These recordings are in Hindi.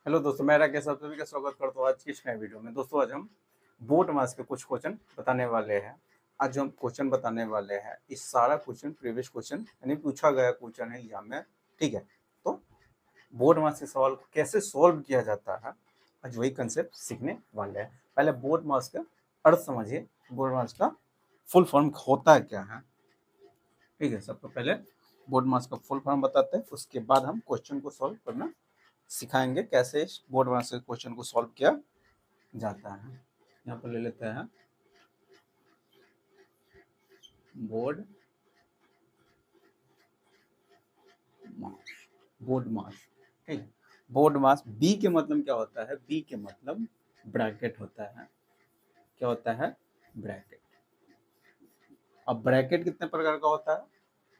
हेलो दोस्तों, मैं राकेश आप सभी का स्वागत करता हूँ आज की इस नए वीडियो में। दोस्तों आज हम बोर्ड मास के कुछ क्वेश्चन बताने वाले हैं। आज जो हम क्वेश्चन बताने वाले हैं, इस सारा क्वेश्चन प्रीवियस क्वेश्चन यानी पूछा गया क्वेश्चन है एग्जाम में। ठीक है, तो बोर्ड मास के सवाल को कैसे सोल्व किया जाता है, आज वही कंसेप्ट सीखने वाले हैं। पहले बोर्ड मास का अर्थ समझिए, बोर्ड मास का फुल फॉर्म होता है क्या है। ठीक है, सबसे पहले बोर्ड मास का फुल फॉर्म बताते हैं, उसके बाद हम क्वेश्चन को सॉल्व करना सिखाएंगे कैसे बोर्ड मास के क्वेश्चन को सॉल्व किया जाता है। यहाँ पर ले लेते हैं बोर्ड मास। बोर्ड मास, ठीक है। बोर्ड मास बी के मतलब क्या होता है? बी के मतलब ब्रैकेट होता है। क्या होता है? ब्रैकेट। अब ब्रैकेट कितने प्रकार का होता है?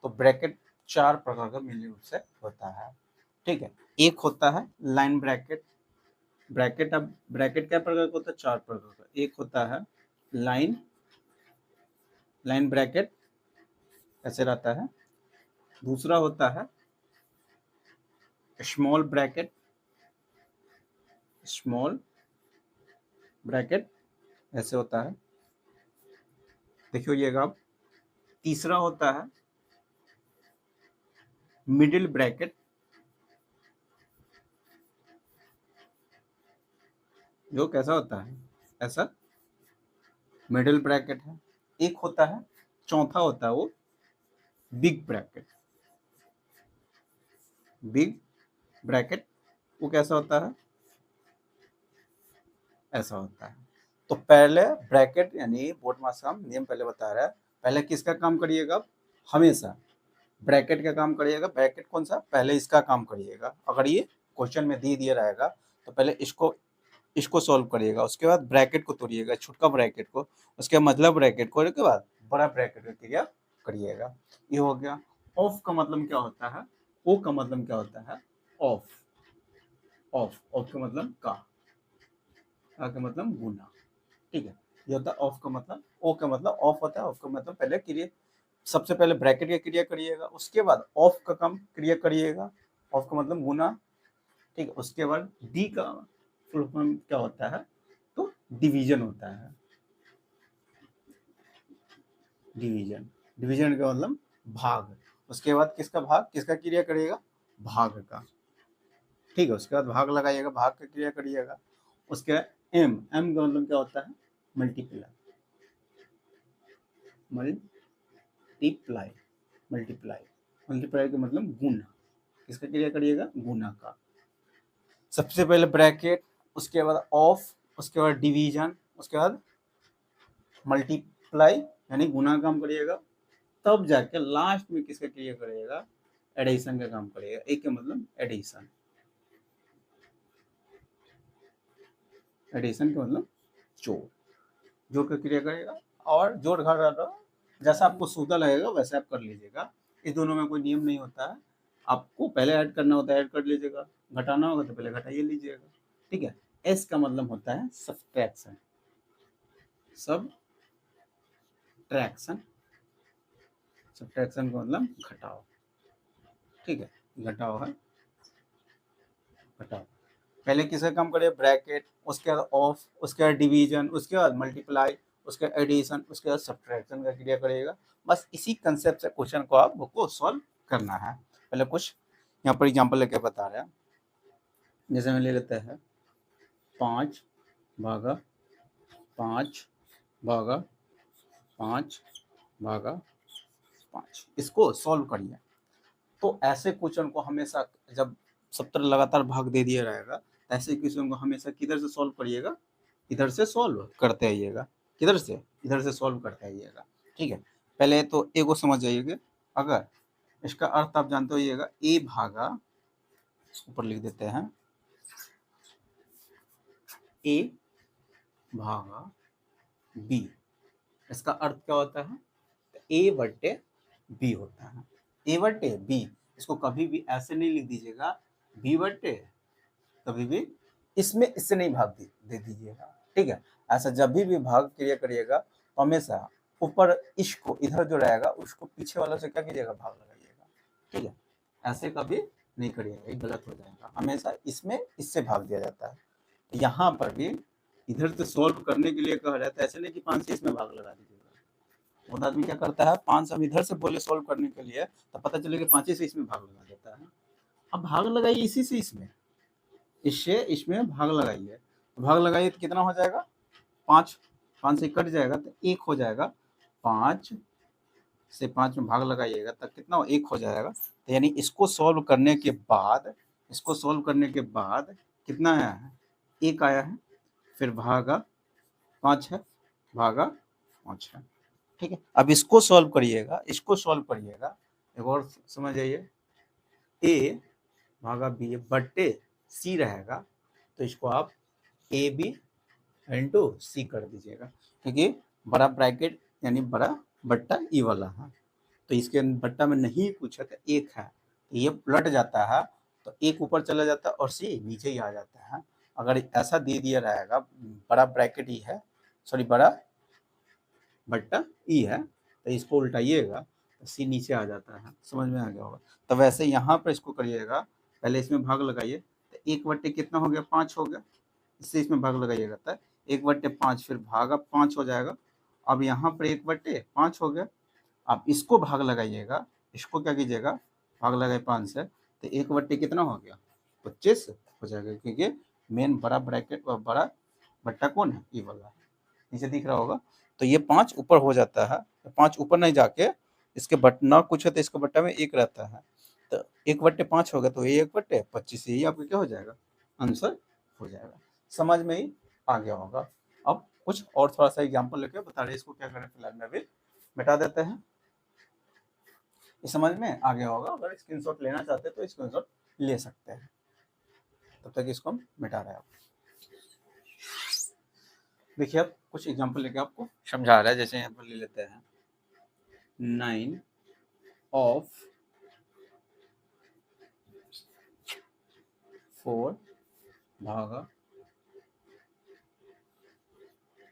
तो ब्रैकेट 4 प्रकार का मेन रूप से होता है। ठीक है, एक होता है लाइन ब्रैकेट। ब्रैकेट, अब ब्रैकेट क्या प्रकार का होता है? 4 प्रकार का। एक होता है लाइन ब्रैकेट, ऐसे रहता है। दूसरा होता है स्मॉल ब्रैकेट, ऐसे होता है, देखिएगा आप। तीसरा होता है मिडिल ब्रैकेट, जो कैसा होता है? ऐसा मिडिल ब्रैकेट है। एक होता है, चौथा होता है वो बिग ब्रैकेट। वो कैसा होता है? ऐसा होता है। तो पहले ब्रैकेट यानी बोर्ड मास का नियम पहले बता रहा है। पहले किसका काम करिएगा? हमेशा ब्रैकेट का काम करिएगा। ब्रैकेट कौन सा? पहले इसका काम करिएगा। अगर ये क्वेश्चन में दे दिया रहेगा तो पहले इसको सॉल्व करिएगा, उसके बाद ब्रैकेट को तोड़िएगा, छोटका ब्रैकेट को, उसके मतलब ब्रैकेट को, उसके बाद बड़ा ब्रैकेट का क्रिया करिएगा। ये हो गया। ऑफ का मतलब क्या होता है? ओ का मतलब क्या होता है? ऑफ। ऑफ का मतलब का मतलब गुना। ठीक है, ये होता है ऑफ का मतलब। ओ का मतलब ऑफ होता है। ऑफ का मतलब पहले क्रिया, सबसे पहले ब्रैकेट की क्रिया करिएगा, उसके बाद ऑफ का काम क्रिया करिएगा। ऑफ का मतलब गुना। ठीक है, उसके बाद डी का फुल फॉर्म क्या होता है? तो डिवीजन होता है। डिवीजन का मतलब भाग। उसके बाद किसका भाग? किसका क्रिया करिएगा? भाग का। ठीक है, उसके बाद भाग लगाइएगा, भाग का क्रिया करिएगा। उसके बाद एम का मतलब क्या होता है? मल्टीप्लाई। मल्टीप्लाई का मतलब गुना। किसका क्रिया करिएगा? गुना का। सबसे पहले ब्रैकेट, उसके बाद ऑफ, उसके बाद डिवीजन, उसके बाद मल्टीप्लाई यानी गुना का काम करिएगा, तब जाके लास्ट में किसका क्रिया करिएगा? एडिशन का काम करिएगा। एक का मतलब एडिशन का मतलब जोड़ का क्रिया करेगा। और जोड़ घटा जैसा आपको सुविधा लगेगा वैसे आप कर लीजिएगा। इस दोनों में कोई नियम नहीं होता है। आपको पहले ऐड करना होता है, ऐड कर लीजिएगा। घटाना होगा तो पहले घटाइए लीजिएगा। ठीक है, एस का मतलब होता है सब्ट्रैक्शन। सब्ट्रैक्शन का मतलब घटाओ। ठीक है, घटाओ है घटाओ। पहले किसका काम करिए? ब्रैकेट, उसके बाद ऑफ, उसके बाद डिवीजन, उसके बाद मल्टीप्लाई, उसके बाद एडिशन, उसके बाद सब्ट्रैक्शन का क्रिया करिएगा। बस इसी कंसेप्ट से क्वेश्चन को आपको सॉल्व करना है। पहले कुछ यहाँ पर एग्जांपल लेके बता रहे हैं। जैसे मैं ले लेते हैं 5 भागा 5 भागा 5 भागा 5, इसको सॉल्व करिए। तो ऐसे क्वेश्चन को हमेशा, जब 70 लगातार भाग दे दिया रहेगा, ऐसे क्वेश्चन को हमेशा किधर से सॉल्व करिएगा? इधर से सॉल्व करते आइएगा। किधर से? इधर से सॉल्व करते आइएगा। ठीक है, पहले तो ए को समझ जाइएगा। अगर इसका अर्थ आप जानते होइएगा, ए भागा, ऊपर लिख देते हैं, ए भागा बी, इसका अर्थ क्या होता है? ए बटे बी होता है। ए बटे बी, इसको कभी भी ऐसे नहीं लिख दीजिएगा बी बटे, कभी भी इसमें इससे नहीं भाग दे दीजिएगा। ठीक है, ऐसा जब भी भाग क्रिया करिएगा तो हमेशा ऊपर इसको, इधर जो रहेगा उसको पीछे वाला से क्या कीजिएगा? भाग लगाइएगा। ठीक है, ऐसे कभी नहीं करिएगा, ये गलत हो जाएगा। हमेशा इसमें इससे भाग दिया जाता है। यहाँ पर भी इधर से सॉल्व करने के लिए कहा जाता है, ऐसे नहीं कि 5 से इसमें भाग लगा दीजिएगा। बहुत आदमी क्या करता है, 5 हम इधर से बोले सॉल्व करने के लिए, तो पता चले कि 5 से इसमें भाग लगा देता है। अब भाग लगाइए इसी से इसमें, इससे इसमें भाग लगाइए, तो भाग लगाइए तो कितना हो जाएगा, 5 5 से कट जाएगा तो 1 हो जाएगा। 5 से 5 में भाग लगाइएगा तब कितना 1 हो जाएगा। तो यानी इसको सॉल्व करने के बाद, इसको सॉल्व करने के बाद कितना आया है, 1 आया है, फिर भागा 5 है, भागा 5 है। ठीक है, अब इसको सॉल्व करिएगा, इसको सॉल्व करिएगा, एक और समझ आइए, ए भागा बी बट्टे सी रहेगा, तो इसको आप ए बी इंटू सी कर दीजिएगा, क्योंकि बड़ा ब्रैकेट यानी बड़ा बट्टा ई वाला है, तो इसके बट्टा में नहीं कुछ है तो 1 है, तो ये पलट जाता है, तो 1 ऊपर चला जाता है और सी नीचे ही आ जाता है। अगर ऐसा दे दिया रहेगा, बड़ा ब्रैकेट ई है, सॉरी बड़ा बट्टा ई है, तो इसको उल्टाइएगा तो सी नीचे आ जाता है। समझ में आ गया होगा। तो वैसे यहाँ पर इसको करिएगा, पहले इसमें भाग लगाइए, तो 1 बट्टे कितना हो गया, 5 हो गया, इससे इसमें भाग लगाइएगा तो 1 बट्टे 5, फिर भागा 5 हो जाएगा। अब यहाँ पर 1 बट्टे 5 हो गया, अब इसको भाग लगाइएगा, इसको क्या कीजिएगा, भाग लगाए 5 से, तो 1 बट्टे कितना हो गया, 25 हो जाएगा, क्योंकि मेन बड़ा ब्रैकेट और बड़ा बट्टा कौन है, ये वाला है, नीचे दिख रहा होगा। तो ये 5 ऊपर हो जाता है, तो 5 ऊपर नहीं जाके इसके बट्टा कुछ है तो इसके बट्टा में 1 रहता है, तो 1 बट्टे 5 हो गया, तो ये 1 बट्टे 25, यही आपका क्या हो जाएगा, आंसर हो जाएगा। समझ में ही आ गया होगा। अब कुछ और थोड़ा सा एग्जांपल लेके बता रहे, इसको क्या करें, फिलहाल में अभी मिटा देते हैं। ये समझ में आ गया होगा, अगर स्क्रीनशॉट लेना चाहते हैं तो स्क्रीनशॉट ले सकते हैं, तब तक इसको हम मिटा रहे हैं। देखिए अब कुछ एग्जांपल लेके आपको समझा रहा है, जैसे यहाँ पर ले लेते हैं 9 ऑफ 4 भागा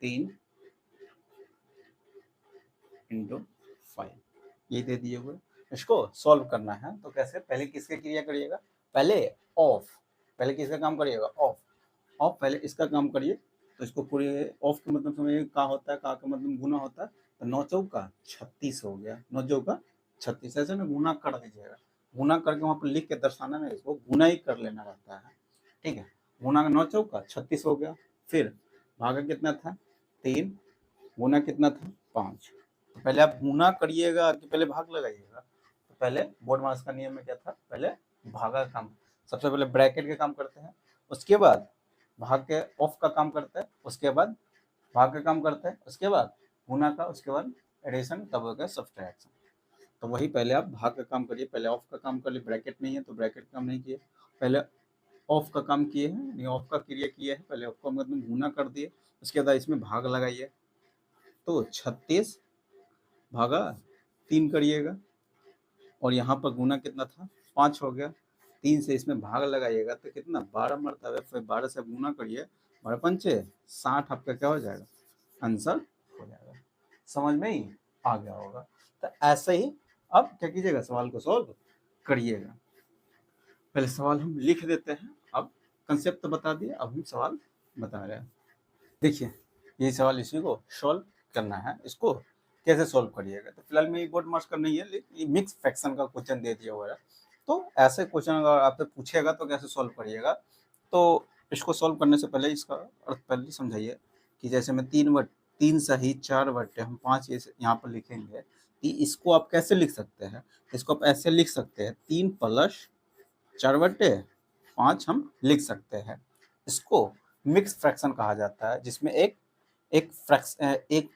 3 इंटू 5, ये दे दिए हुए, इसको सॉल्व करना है। तो कैसे, पहले किसके क्रिया करिएगा, पहले ऑफ, पहले किसका काम करिएगा, ऑफ, ऑफ पहले इसका काम करिए। तो इसको पूरे ऑफ के मतलब समझिए का होता है, का मतलब गुना होता है, तो 9 चौका 36 हो गया, 9 चौका 36, ऐसे में गुना कर दीजिएगा, गुना करके वहाँ पर लिख के दर्शाना में इसको गुना ही कर लेना रहता है। ठीक है, गुना का 9 चौका 36 हो गया, फिर भागा कितना था 3, गुना कितना था 5। तो पहले आप गुना करिएगा कि पहले भाग लगाइएगा, तो पहले बोर्ड मास का नियम में क्या था, पहले भागा का काम, सबसे पहले ब्रैकेट का काम करते हैं, उसके बाद भाग के ऑफ का काम करता है, उसके बाद भाग का काम करता है, उसके बाद गुना का, उसके बाद एडिशन, तब हो गया सब्सट्रैक्शन। तो वही पहले आप भाग का काम करिए, पहले ऑफ का काम कर लिए, ब्रैकेट नहीं है तो ब्रैकेट का काम नहीं किए, पहले ऑफ का काम किए हैं, नहीं ऑफ का क्रिया किया है, पहले ऑफ का मतलब गुना कर दिए, उसके बाद इसमें भाग लगाइए, तो 36 भागा 3 करिएगा, और यहाँ पर गुना कितना था 5 हो गया, 3 से इसमें भाग लगाइएगा तो कितना 12 मरतबा, फिर 12 से गुना करिए, 12 पंचे 60, आपका क्या हो जाएगा, आंसर हो जाएगा। समझ में ही आ गया होगा। तो ऐसे ही अब क्या कीजिएगा, सवाल को सॉल्व करिएगा। पहले सवाल हम लिख देते हैं, अब कंसेप्ट तो बता दिए, अब हम सवाल बता रहे हैं। देखिए ये सवाल, इसी को सॉल्व करना है, इसको कैसे सॉल्व करिएगा। तो फिलहाल में बोर्ड मार्क्स का नहीं है, लेकिन मिक्स फ्रैक्शन का क्वेश्चन दे दिया हुआ है, तो ऐसे क्वेश्चन अगर आपसे पूछेगा तो कैसे सॉल्व करिएगा। तो इसको सॉल्व करने से पहले इसका अर्थ पहले समझाइए कि जैसे मैं 3 सही 4 बट्टे हम 5 यहाँ पर लिखेंगे, इसको आप कैसे लिख सकते हैं, इसको आप ऐसे लिख सकते हैं 3 प्लस 4 बट्टे 5 हम लिख सकते हैं। इसको मिक्स फ्रैक्शन कहा जाता है, जिसमें एक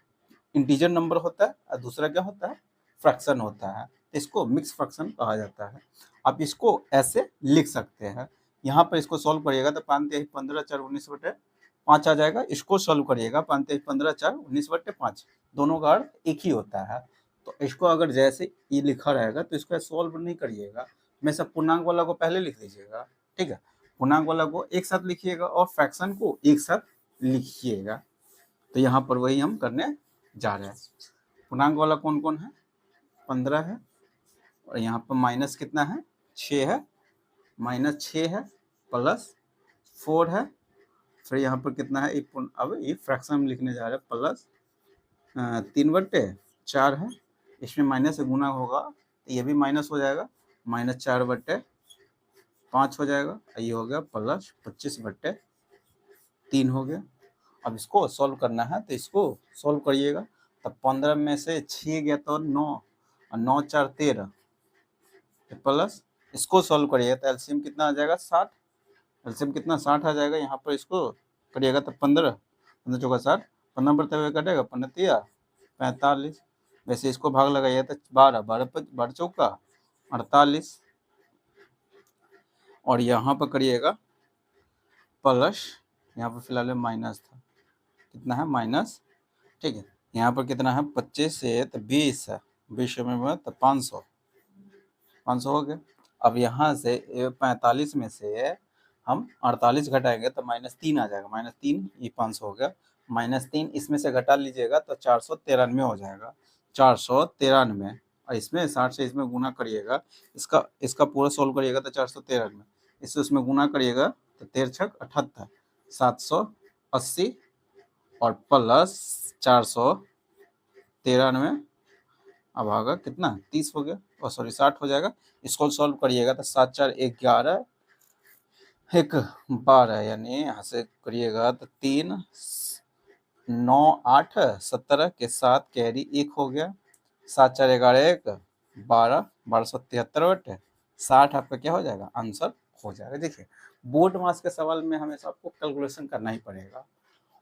इंटीजर नंबर होता है और दूसरा क्या होता है, फ्रैक्शन होता है, इसको मिक्स फ्रैक्शन कहा जाता है। आप इसको ऐसे लिख सकते हैं, यहाँ पर इसको सॉल्व करिएगा तो 5 3 15 4 19 बटे 5 आ जाएगा। इसको सॉल्व करिएगा 5 3 15 4 19 बटे 5, दोनों का अर्थ एक ही होता है। तो इसको अगर जैसे ये लिखा रहेगा तो इसको सॉल्व नहीं करिएगा, हमेशा पूर्णांक वाला को पहले लिख लीजिएगा। ठीक है, पूर्णांक वाला को एक साथ लिखिएगा और फ्रैक्शन को एक साथ लिखिएगा। तो यहाँ पर वही हम करने जा रहे हैं। पूर्णांक वाला कौन कौन है, 15 है, और यहाँ पर माइनस कितना है 6 है, -6 है +4 है, फिर यहाँ पर कितना है, अब ये फ्रैक्शन में लिखने जा रहे हैं, प्लस 3/4 है, इसमें माइनस से गुना होगा तो ये भी माइनस हो जाएगा, -4/5 हो जाएगा, ये हो गया +25/3 हो गया। अब इसको सॉल्व करना है तो इसको सॉल्व करिएगा, तब 15 में से 6 गया तो 9 और 9 4 13 प्लस इसको सॉल्व करिएगा तो एलसीएम कितना आ जाएगा 60, एलसीएम कितना 60 आ जाएगा। यहाँ पर इसको करिएगा तो 15 15 चौका 60, 15 बढ़ते हुए कटेगा 15 45, वैसे इसको भाग लगाइए तो 12 12 चौका 48, और यहाँ पर करिएगा प्लस, यहाँ पर फिलहाल में माइनस था, कितना है माइनस, ठीक है। यहाँ पर कितना है 25 से तो 20 है, 20 में तो 500 हो गया। अब यहाँ से 45 में से हम 48 घटाएंगे तो -3 आ जाएगा, -3 ये 500 हो गया, -3 इसमें से घटा लीजिएगा तो 493 हो जाएगा, 493, और इसमें 60 से इसमें गुना करिएगा, इसका पूरा सोल्व करिएगा तो 493, इससे उसमें गुना करिएगा तो 13 छक 78, 780 और प्लस 493, अब आगा कितना 30 हो गया, और सॉरी 60 हो जाएगा। इसको सॉल्व करिएगा तो 7 4 11 1 12, यानी यहाँ से करिएगा तो 3 9 8 17 के साथ कैरी 1 हो गया, 7 4 11 1 12 1273 60 आपका क्या हो जाएगा, आंसर हो जाएगा। देखिए बोर्ड मार्क्स के सवाल में हमेशा आपको कैलकुलेशन करना ही पड़ेगा,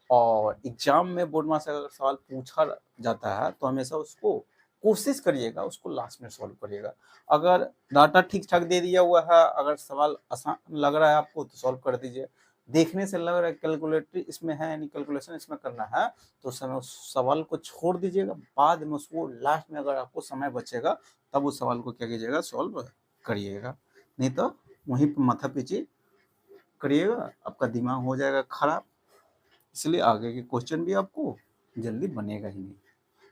और एग्जाम में बोर्ड मार्क्स अगर सवाल पूछा जाता है तो हमेशा उसको कोशिश करिएगा, उसको लास्ट में सॉल्व करिएगा। अगर डाटा ठीक ठाक दे दिया हुआ है, अगर सवाल आसान लग रहा है आपको तो सॉल्व कर दीजिए, देखने से लग रहा है कैलकुलेटरी इसमें है यानी कैलकुलेशन इसमें करना है, तो उस समय उस सवाल को छोड़ दीजिएगा, बाद में उसको लास्ट में अगर आपको समय बचेगा तब उस सवाल को क्या कीजिएगा, सॉल्व करिएगा, नहीं तो वहीं पर माथा पीछी करिएगा, आपका दिमाग हो जाएगा खराब, इसलिए आगे के क्वेश्चन भी आपको जल्दी बनेगा ही नहीं।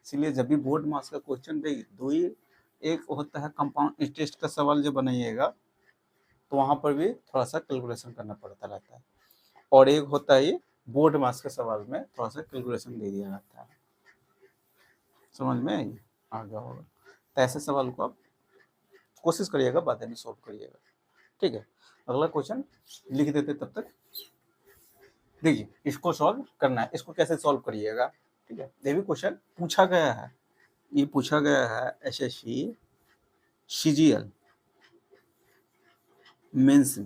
इसलिए जब भी बोर्ड मार्क्स का क्वेश्चन दे, दो ही एक होता है कंपाउंड इंटरेस्ट का सवाल जो बनाइएगा तो वहाँ पर भी थोड़ा सा कैलकुलेशन करना पड़ता रहता है, और एक होता है बोर्ड मार्क्स के सवाल में थोड़ा सा कैलकुलेशन दे दिया जाता है, समझ में आ गया होगा। तो ऐसे सवाल को आप कोशिश करिएगा, बाद में सॉल्व करिएगा, ठीक है। अगला क्वेश्चन लिख देते तब तक। देखिए इसको सॉल्व करना है, इसको कैसे सॉल्व करिएगा, ठीक है। ये भी क्वेश्चन पूछा गया है, ये पूछा गया है एसएससी सीजीएल मेंस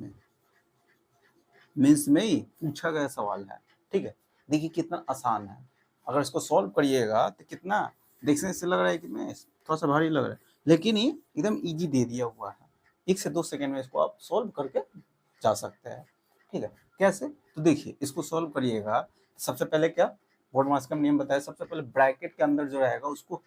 में ही पूछा गया सवाल है, ठीक है। देखिए कितना आसान है, अगर इसको सॉल्व करिएगा तो कितना देखने से लग रहा है कि मैं थोड़ा सा भारी लग रहा है, लेकिन ये एकदम इजी दे दिया हुआ है, 1 से 2 सेकंड में इसको आप सॉल्व करके जा सकते हैं, ठीक है। कैसे, तो देखिए इसको सॉल्व करिएगा, सबसे पहले क्या बोर्ड मार्क्स का नियम बताया, सबसे पहले ब्रैकेट के अंदर जो रहेगा उसको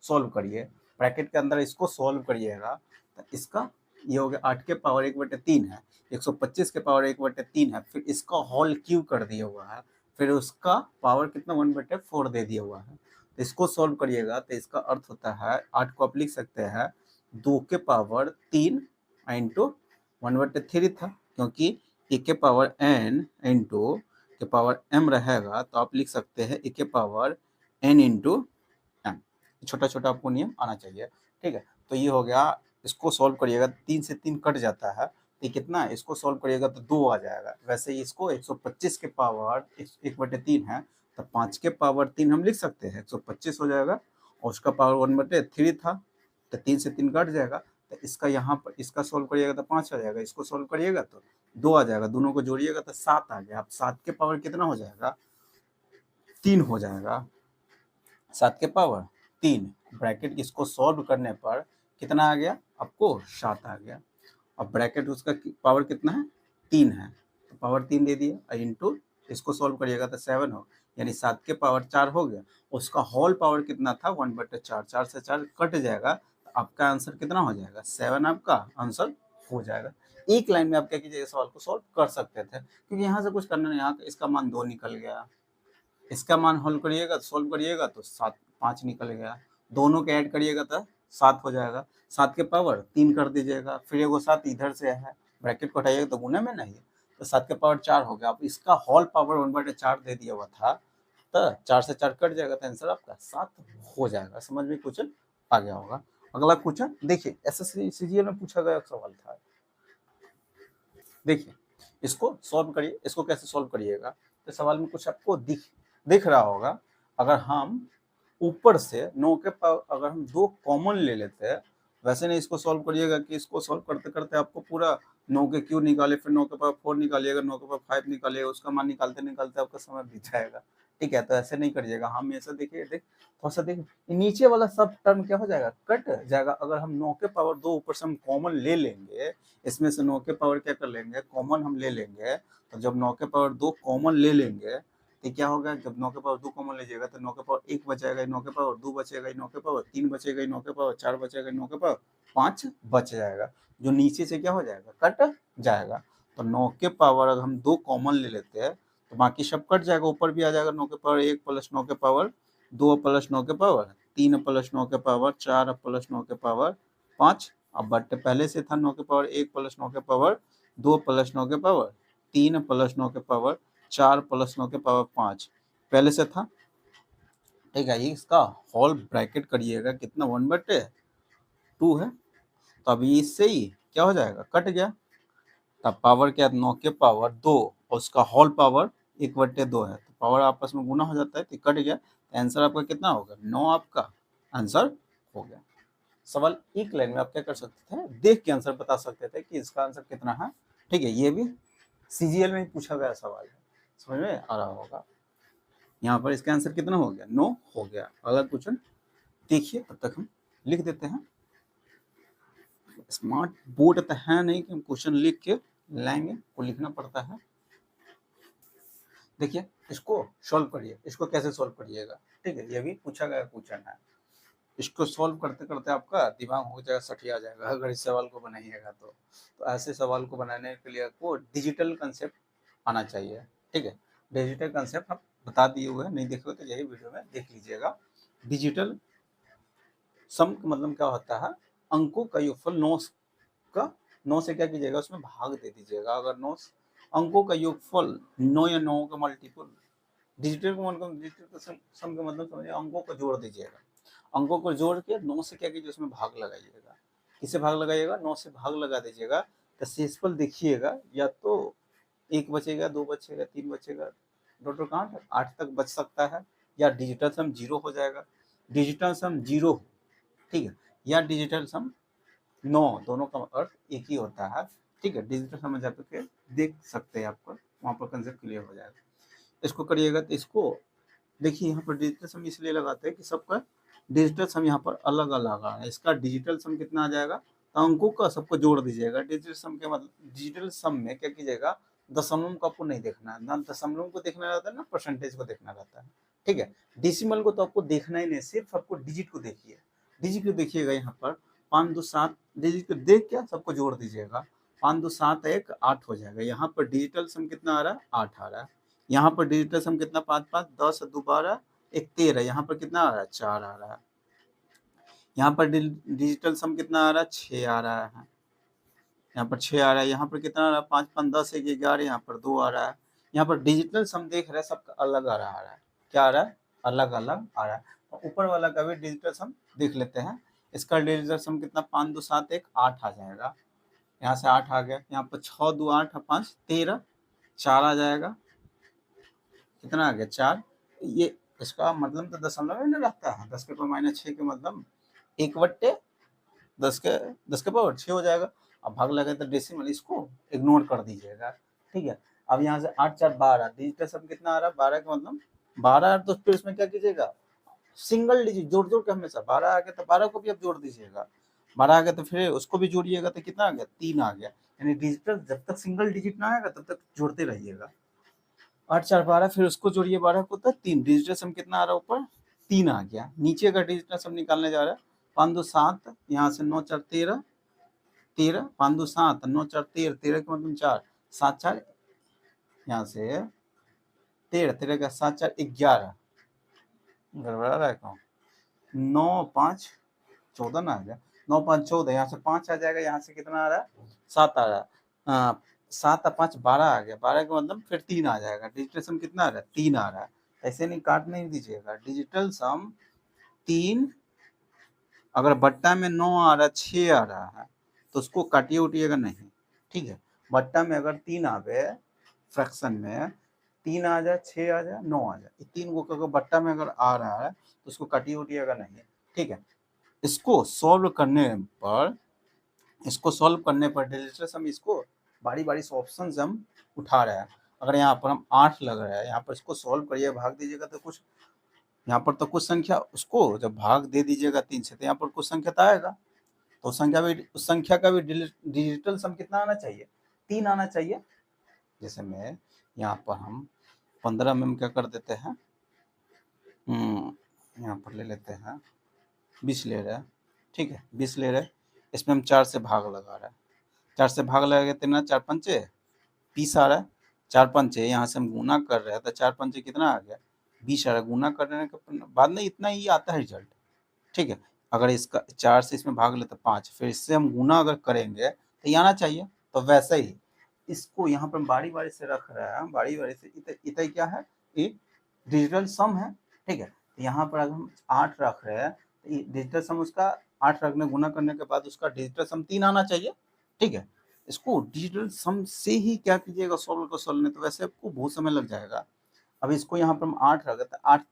सॉल्व करिए, ब्रैकेट के अंदर इसको सॉल्व करिएगा तो इसका ये हो गया 8 के पावर 1/3 है, 125 के पावर 1/3 है, फिर इसका होल क्यूब कर दिया हुआ है, फिर उसका पावर कितना 1/4 दे दिया हुआ है, तो इसको सॉल्व करिएगा तो इसका अर्थ होता है 8 को आप लिख सकते हैं 2 के पावर 3 इंटू 1/3 था, क्योंकि ए के पावर n इंटू के पावर m रहेगा तो आप लिख सकते हैं ए के पावर n इंटू m, छोटा छोटा आपको नियम आना चाहिए, ठीक है। तो ये हो गया, इसको सॉल्व करिएगा 3 से 3 कट जाता है, तो इसको इसको सॉल्व करिएगा तो 2 आ जाएगा, वैसे ही इसको 125 के पावर 1/3 है तो 5 के पावर 3 हम लिख सकते हैं 125 हो जाएगा, और उसका पावर 1/3 था तो 3 से 3 कट जाएगा, तो इसका यहाँ पर इसका सॉल्व करिएगा तो 5 आ जाएगा, इसको सॉल्व करिएगा तो 2 आ जाएगा, दोनों को जोड़िएगा तो 7 आ गया। अब 7 के पावर कितना हो जाएगा, 3 हो जाएगा, 7 के पावर 3, ब्रैकेट इसको सॉल्व करने पर कितना आ गया आपको 7 आ गया। अब ब्रैकेट उसका पावर कितना है 3 है, तो पावर 3 दे दिया, इंटू इसको सॉल्व करिएगा तो 7 हो, यानी 7 के पावर 4 हो गया, उसका होल पावर कितना था 1/4, 4 से 4 कट जाएगा, तो आपका आंसर कितना हो जाएगा 7 आपका आंसर हो जाएगा। एक लाइन में आप क्या कीजिएगा, सवाल को सॉल्व कर सकते थे, क्योंकि यहाँ से कुछ करना नहीं, यहाँ इसका मान 2 निकल गया, इसका मान हल करिएगा सॉल्व करिएगा तो 7 5 निकल गया, दोनों के ऐड करिएगा तो 7 हो जाएगा, 7 के पावर 3 कर दीजिएगा, फिर एगो 7 इधर से है ब्रैकेट को हटाइएगा तो गुना में नहीं, तो 7 के पावर 4 हो गया। अब इसका होल पावर 1/4 दे दिया हुआ था, तो 4 से 4 कट जाएगा, तो आंसर आपका 7 हो जाएगा। समझ में क्वेश्चन आ गया होगा। अगला क्वेश्चन देखिए, एसएससी सीजीएल में पूछा गया सवाल था। देखिए इसको सॉल्व करिए, इसको कैसे सॉल्व करिएगा, तो सवाल में कुछ आपको दिख रहा होगा। अगर हम ऊपर से 9 के पावर अगर हम 2 कॉमन ले लेते हैं, वैसे नहीं इसको सॉल्व करिएगा कि इसको सॉल्व करते करते आपको पूरा 9 के क्यूब निकाले, फिर 9 के पावर 4 निकालिएगा, 9 के पावर 5 निकालिएगा, उसका मान निकालते निकालते आपका समय बीत जाएगा। ठीक है, तो ऐसे नहीं करिएगा। हम ऐसा देखिए, थोड़ा सा देखिए, नीचे वाला सब टर्म क्या हो जाएगा, कट जाएगा। अगर हम 9 के पावर 2 ऊपर से हम कॉमन ले लेंगे, इसमें से 9 के पावर क्या कर लेंगे, कॉमन हम ले लेंगे। तो जब 9 के पावर 2 कॉमन ले लेंगे तो क्या होगा, जब 9 के पावर 2 कॉमन लीजिएगा तो 9 के पावर 1 बचेगा, 9 के पावर 2 बचेगा, 9 के पावर 3 बचेगा, 9 के पावर 4 बचेगा, 9 के पावर 5 बच जाएगा, जो नीचे से क्या हो जाएगा, कट जाएगा। तो 9 के पावर अगर हम 2 कॉमन ले लेते हैं तो बाकी सब कट जाएगा, ऊपर भी आ जाएगा 9 के पावर 1 प्लस 9 के पावर 2 प्लस 9 के पावर 3 प्लस 9 के पावर 4 प्लस 9 के पावर 5। अब बट पहले से था 9 के पावर 1 प्लस 9 के पावर 2 प्लस 9 के पावर 3 प्लस 9 के पावर 4 प्लस 9 के पावर 5 पहले से था। ठीक है, ये इसका होल ब्रैकेट करिएगा, कितना 1/2 है। तो अभी इससे ही क्या हो जाएगा, कट गया। तब पावर क्या, 9 के पावर 2 और उसका होल पावर 1/2 है, तो पावर आपस में गुना हो जाता है, तो कट गया। तो आंसर आपका कितना होगा, 9 आपका आंसर हो गया। सवाल एक लाइन में आप क्या कर सकते थे, देख के आंसर बता सकते थे कि इसका आंसर कितना है। ठीक है, ये भी सीजीएल में पूछा गया सवाल है, समझ में आ रहा होगा। यहाँ पर इसका आंसर कितना हो गया, 9 हो गया। अगला क्वेश्चन देखिए, तब तक हम लिख देते हैं। स्मार्ट बोर्ड तो है नहीं कि हम क्वेश्चन लिख के लाएंगे, को लिखना पड़ता है। देखिए इसको सॉल्व करिए, इसको कैसे सॉल्व करिएगा। ठीक है, ये भी पूछा गया क्वेश्चन है। इसको सॉल्व करते करते आपका दिमाग हो जाएगा, सठिया जाएगा अगर इस सवाल को बनाइएगा तो ऐसे सवाल को बनाने के लिए आपको डिजिटल कंसेप्ट आना चाहिए। ठीक है, डिजिटल कंसेप्ट हम बता दिए हुए हैं, नहीं देखे तो यही वीडियो में देख लीजिएगा। डिजिटल सम का मतलब क्या होता है, अंकों का योगफल 9 का 9 से क्या कीजिएगा, उसमें भाग दे दीजिएगा। अगर 9 अंकों का योगफल 9 या 9 का मल्टीपल, डिजिटल का मतलब, डिजिटल सम का मतलब समझिए अंकों को जोड़ दीजिएगा। अंकों को जोड़ के 9 से क्या कीजिए, उसमें भाग लगाइएगा। किसे भाग लगाइएगा, 9 से भाग लगा दीजिएगा। तो शेषफल देखिएगा, या तो 1 बचेगा, 2 बचेगा, 3 बचेगा, टोटल काउंट 8 तक बच सकता है, या डिजिटल सम 0 हो जाएगा। डिजिटल सम 0, ठीक है, या डिजिटल सम 9, दोनों का अर्थ एक ही होता है। ठीक है, डिजिटल समझ आप के देख सकते हैं, आपको वहाँ पर कंसेप्ट क्लियर हो जाएगा। इसको करिएगा तो इसको देखिए, यहाँ पर डिजिटल सम इसलिए लगाते हैं कि सबका डिजिटल सम यहाँ पर अलग अलग है। इसका डिजिटल सम कितना आ जाएगा, तो अंकों का सबको जोड़ दीजिएगा। डिजिटल सम के मतलब, डिजिटल सम में क्या कीजिएगा, दशमलव को आपको नहीं देखना है ना, दशमलव को देखना रहता है ना, परसेंटेज को देखना रहता है। ठीक है, डेसिमल को तो आपको देखना ही नहीं, सिर्फ आपको डिजिट को देखिए। डिजिट को देखिएगा, यहाँ पर 5 2 7 डिजिट को देख के सबको जोड़ दीजिएगा। 5 2 7 1 8 हो जाएगा। यहाँ पर डिजिटल सम कितना आ रहा है, 8 आ रहा है। यहाँ पर डिजिटल सम कितना, 5 5 10 2 12 1 13, यहाँ पर कितना आ रहा है, 4 आ रहा है। यहाँ पर डिजिटल सम कितना आ रहा है, 6 आ रहा है। यहाँ पर 6 आ रहा है। यहाँ पर कितना आ रहा है, 5 5 10 1 11, यहाँ पर 2 आ रहा है। यहाँ पर डिजिटल सम देख रहे हैं, सबका अलग आ रहा है। क्या आ रहा है, अलग अलग आ रहा है। तो ऊपर वाला का भी डिजिटल सम देख लेते हैं। इसका डिजिटल सम कितना, 5 2 7 1 8 आ जाएगा। यहाँ से 8 आ गया। यहाँ पर 6 2 8 5 13, 4 आ जाएगा। कितना आ गया, 4। ये इसका मतलब तो दशमलव में रहता है, 10 के पावर -6 के मतलब 1/10 के पावर 6 हो जाएगा। अब भाग लगे तो डेसिमल, इसको इग्नोर कर दीजिएगा। ठीक है, अब यहाँ से 8 4 12, डिजिटल सम कितना आ रहा है, 12 का मतलब 12। तो फिर इसमें क्या कीजिएगा, सिंगल डिजिट जोड़ जोड़ के हमेशा, 12 आ गया तो 12 को भी आप जोड़ दीजिएगा। 12 आ गया तो फिर उसको भी जोड़िएगा, तो कितना आ गया, 3 आ गया। यानी डिजिटल जब तक सिंगल डिजिट ना आएगा तब तक जोड़ते रहिएगा। 8 4 12, फिर उसको जोड़िए 12 को, तो 3। डिजिटल सम कितना आ रहा है, ऊपर 3 आ गया। नीचे का डिजिटल सम निकालने जा रहा है, 5 2 7, यहाँ से 9 4 13 13, 5 2 7 9 4 13, 13 का मतलब 4 7 4, यहाँ से 13 13 का 7 4 11, गड़बड़ा रहा है कौन, 9 5 14 ना आ गया, 9 5 14, यहाँ से 5 आ जाएगा, यहाँ से कितना आ रहा है, 7 आ रहा है। 7 और 5 12 आ गया, 12 का मतलब फिर 3 आ जाएगा। डिजिटल सम कितना आ रहा है? 3 आ रहा है। ऐसे नहीं काट नहीं दीजिएगा। डिजिटल सम 3, अगर बट्टा में 9 आ रहा है, 6 आ रहा है, तो उसको काटिए उटिएगा नहीं, ठीक है। बट्टा में अगर 3 आवे, फ्रैक्शन में 3 आ जाए, 6 आ जाए, 9 आ जाए, ये 3 को अगर बट्टा में अगर आ रहा है तो उसको काटिए उटिएगा नहीं, ठीक है। इसको सॉल्व करने पर डिजिटल सम इसको बारी बारी से ऑप्शन से हम उठा रहे हैं। अगर यहाँ पर हम 8 लग रहा है, यहाँ पर इसको सॉल्व करिए, भाग दीजिएगा तो कुछ, यहाँ पर तो कुछ संख्या, उसको जब भाग दे दीजिएगा 3 से तो यहाँ पर कुछ संख्या तो आएगा, तो उस संख्या का भी डिजिटल सम कितना आना चाहिए? 3 आना चाहिए। जैसे में यहाँ पर हम 15 में हम क्या कर देते हैं, यहाँ पर ले लेते हैं 20 ले रहे हैं, ठीक है, 20 ले रहे हैं, इसमें हम 4 से भाग लगा रहे हैं, 4 से भाग लगा के ना 4 पंचे 20 आ रहा है, 4 पंचे यहाँ से हम गुना कर रहे हैं तो 4 पंचे कितना आ गया? 20 आ रहा है। गुना करने के बाद में इतना ही आता है रिजल्ट, ठीक है। अगर इसका 4 से इसमें भाग लेते 5, फिर इससे हम गुना अगर करेंगे तो ये आना चाहिए। तो वैसे ही इसको यहाँ पर बारी बारी से रख रहे हैं, बारी बारी से, इतना क्या है? ये डिजिटल सम है, ठीक है। तो यहाँ पर अगर हम 8 रख रहे हैं तो डिजिटल सम उसका 8 रखने गुना करने के बाद उसका डिजिटल सम 3 आना चाहिए, ठीक है। इसको डिजिटल सम से ही क्या कीजिएगा, सॉल्व को सॉल्व में, तो वैसे आपको बहुत समय लग जाएगा। अब इसको यहाँ पर हम 8 रख देते, 8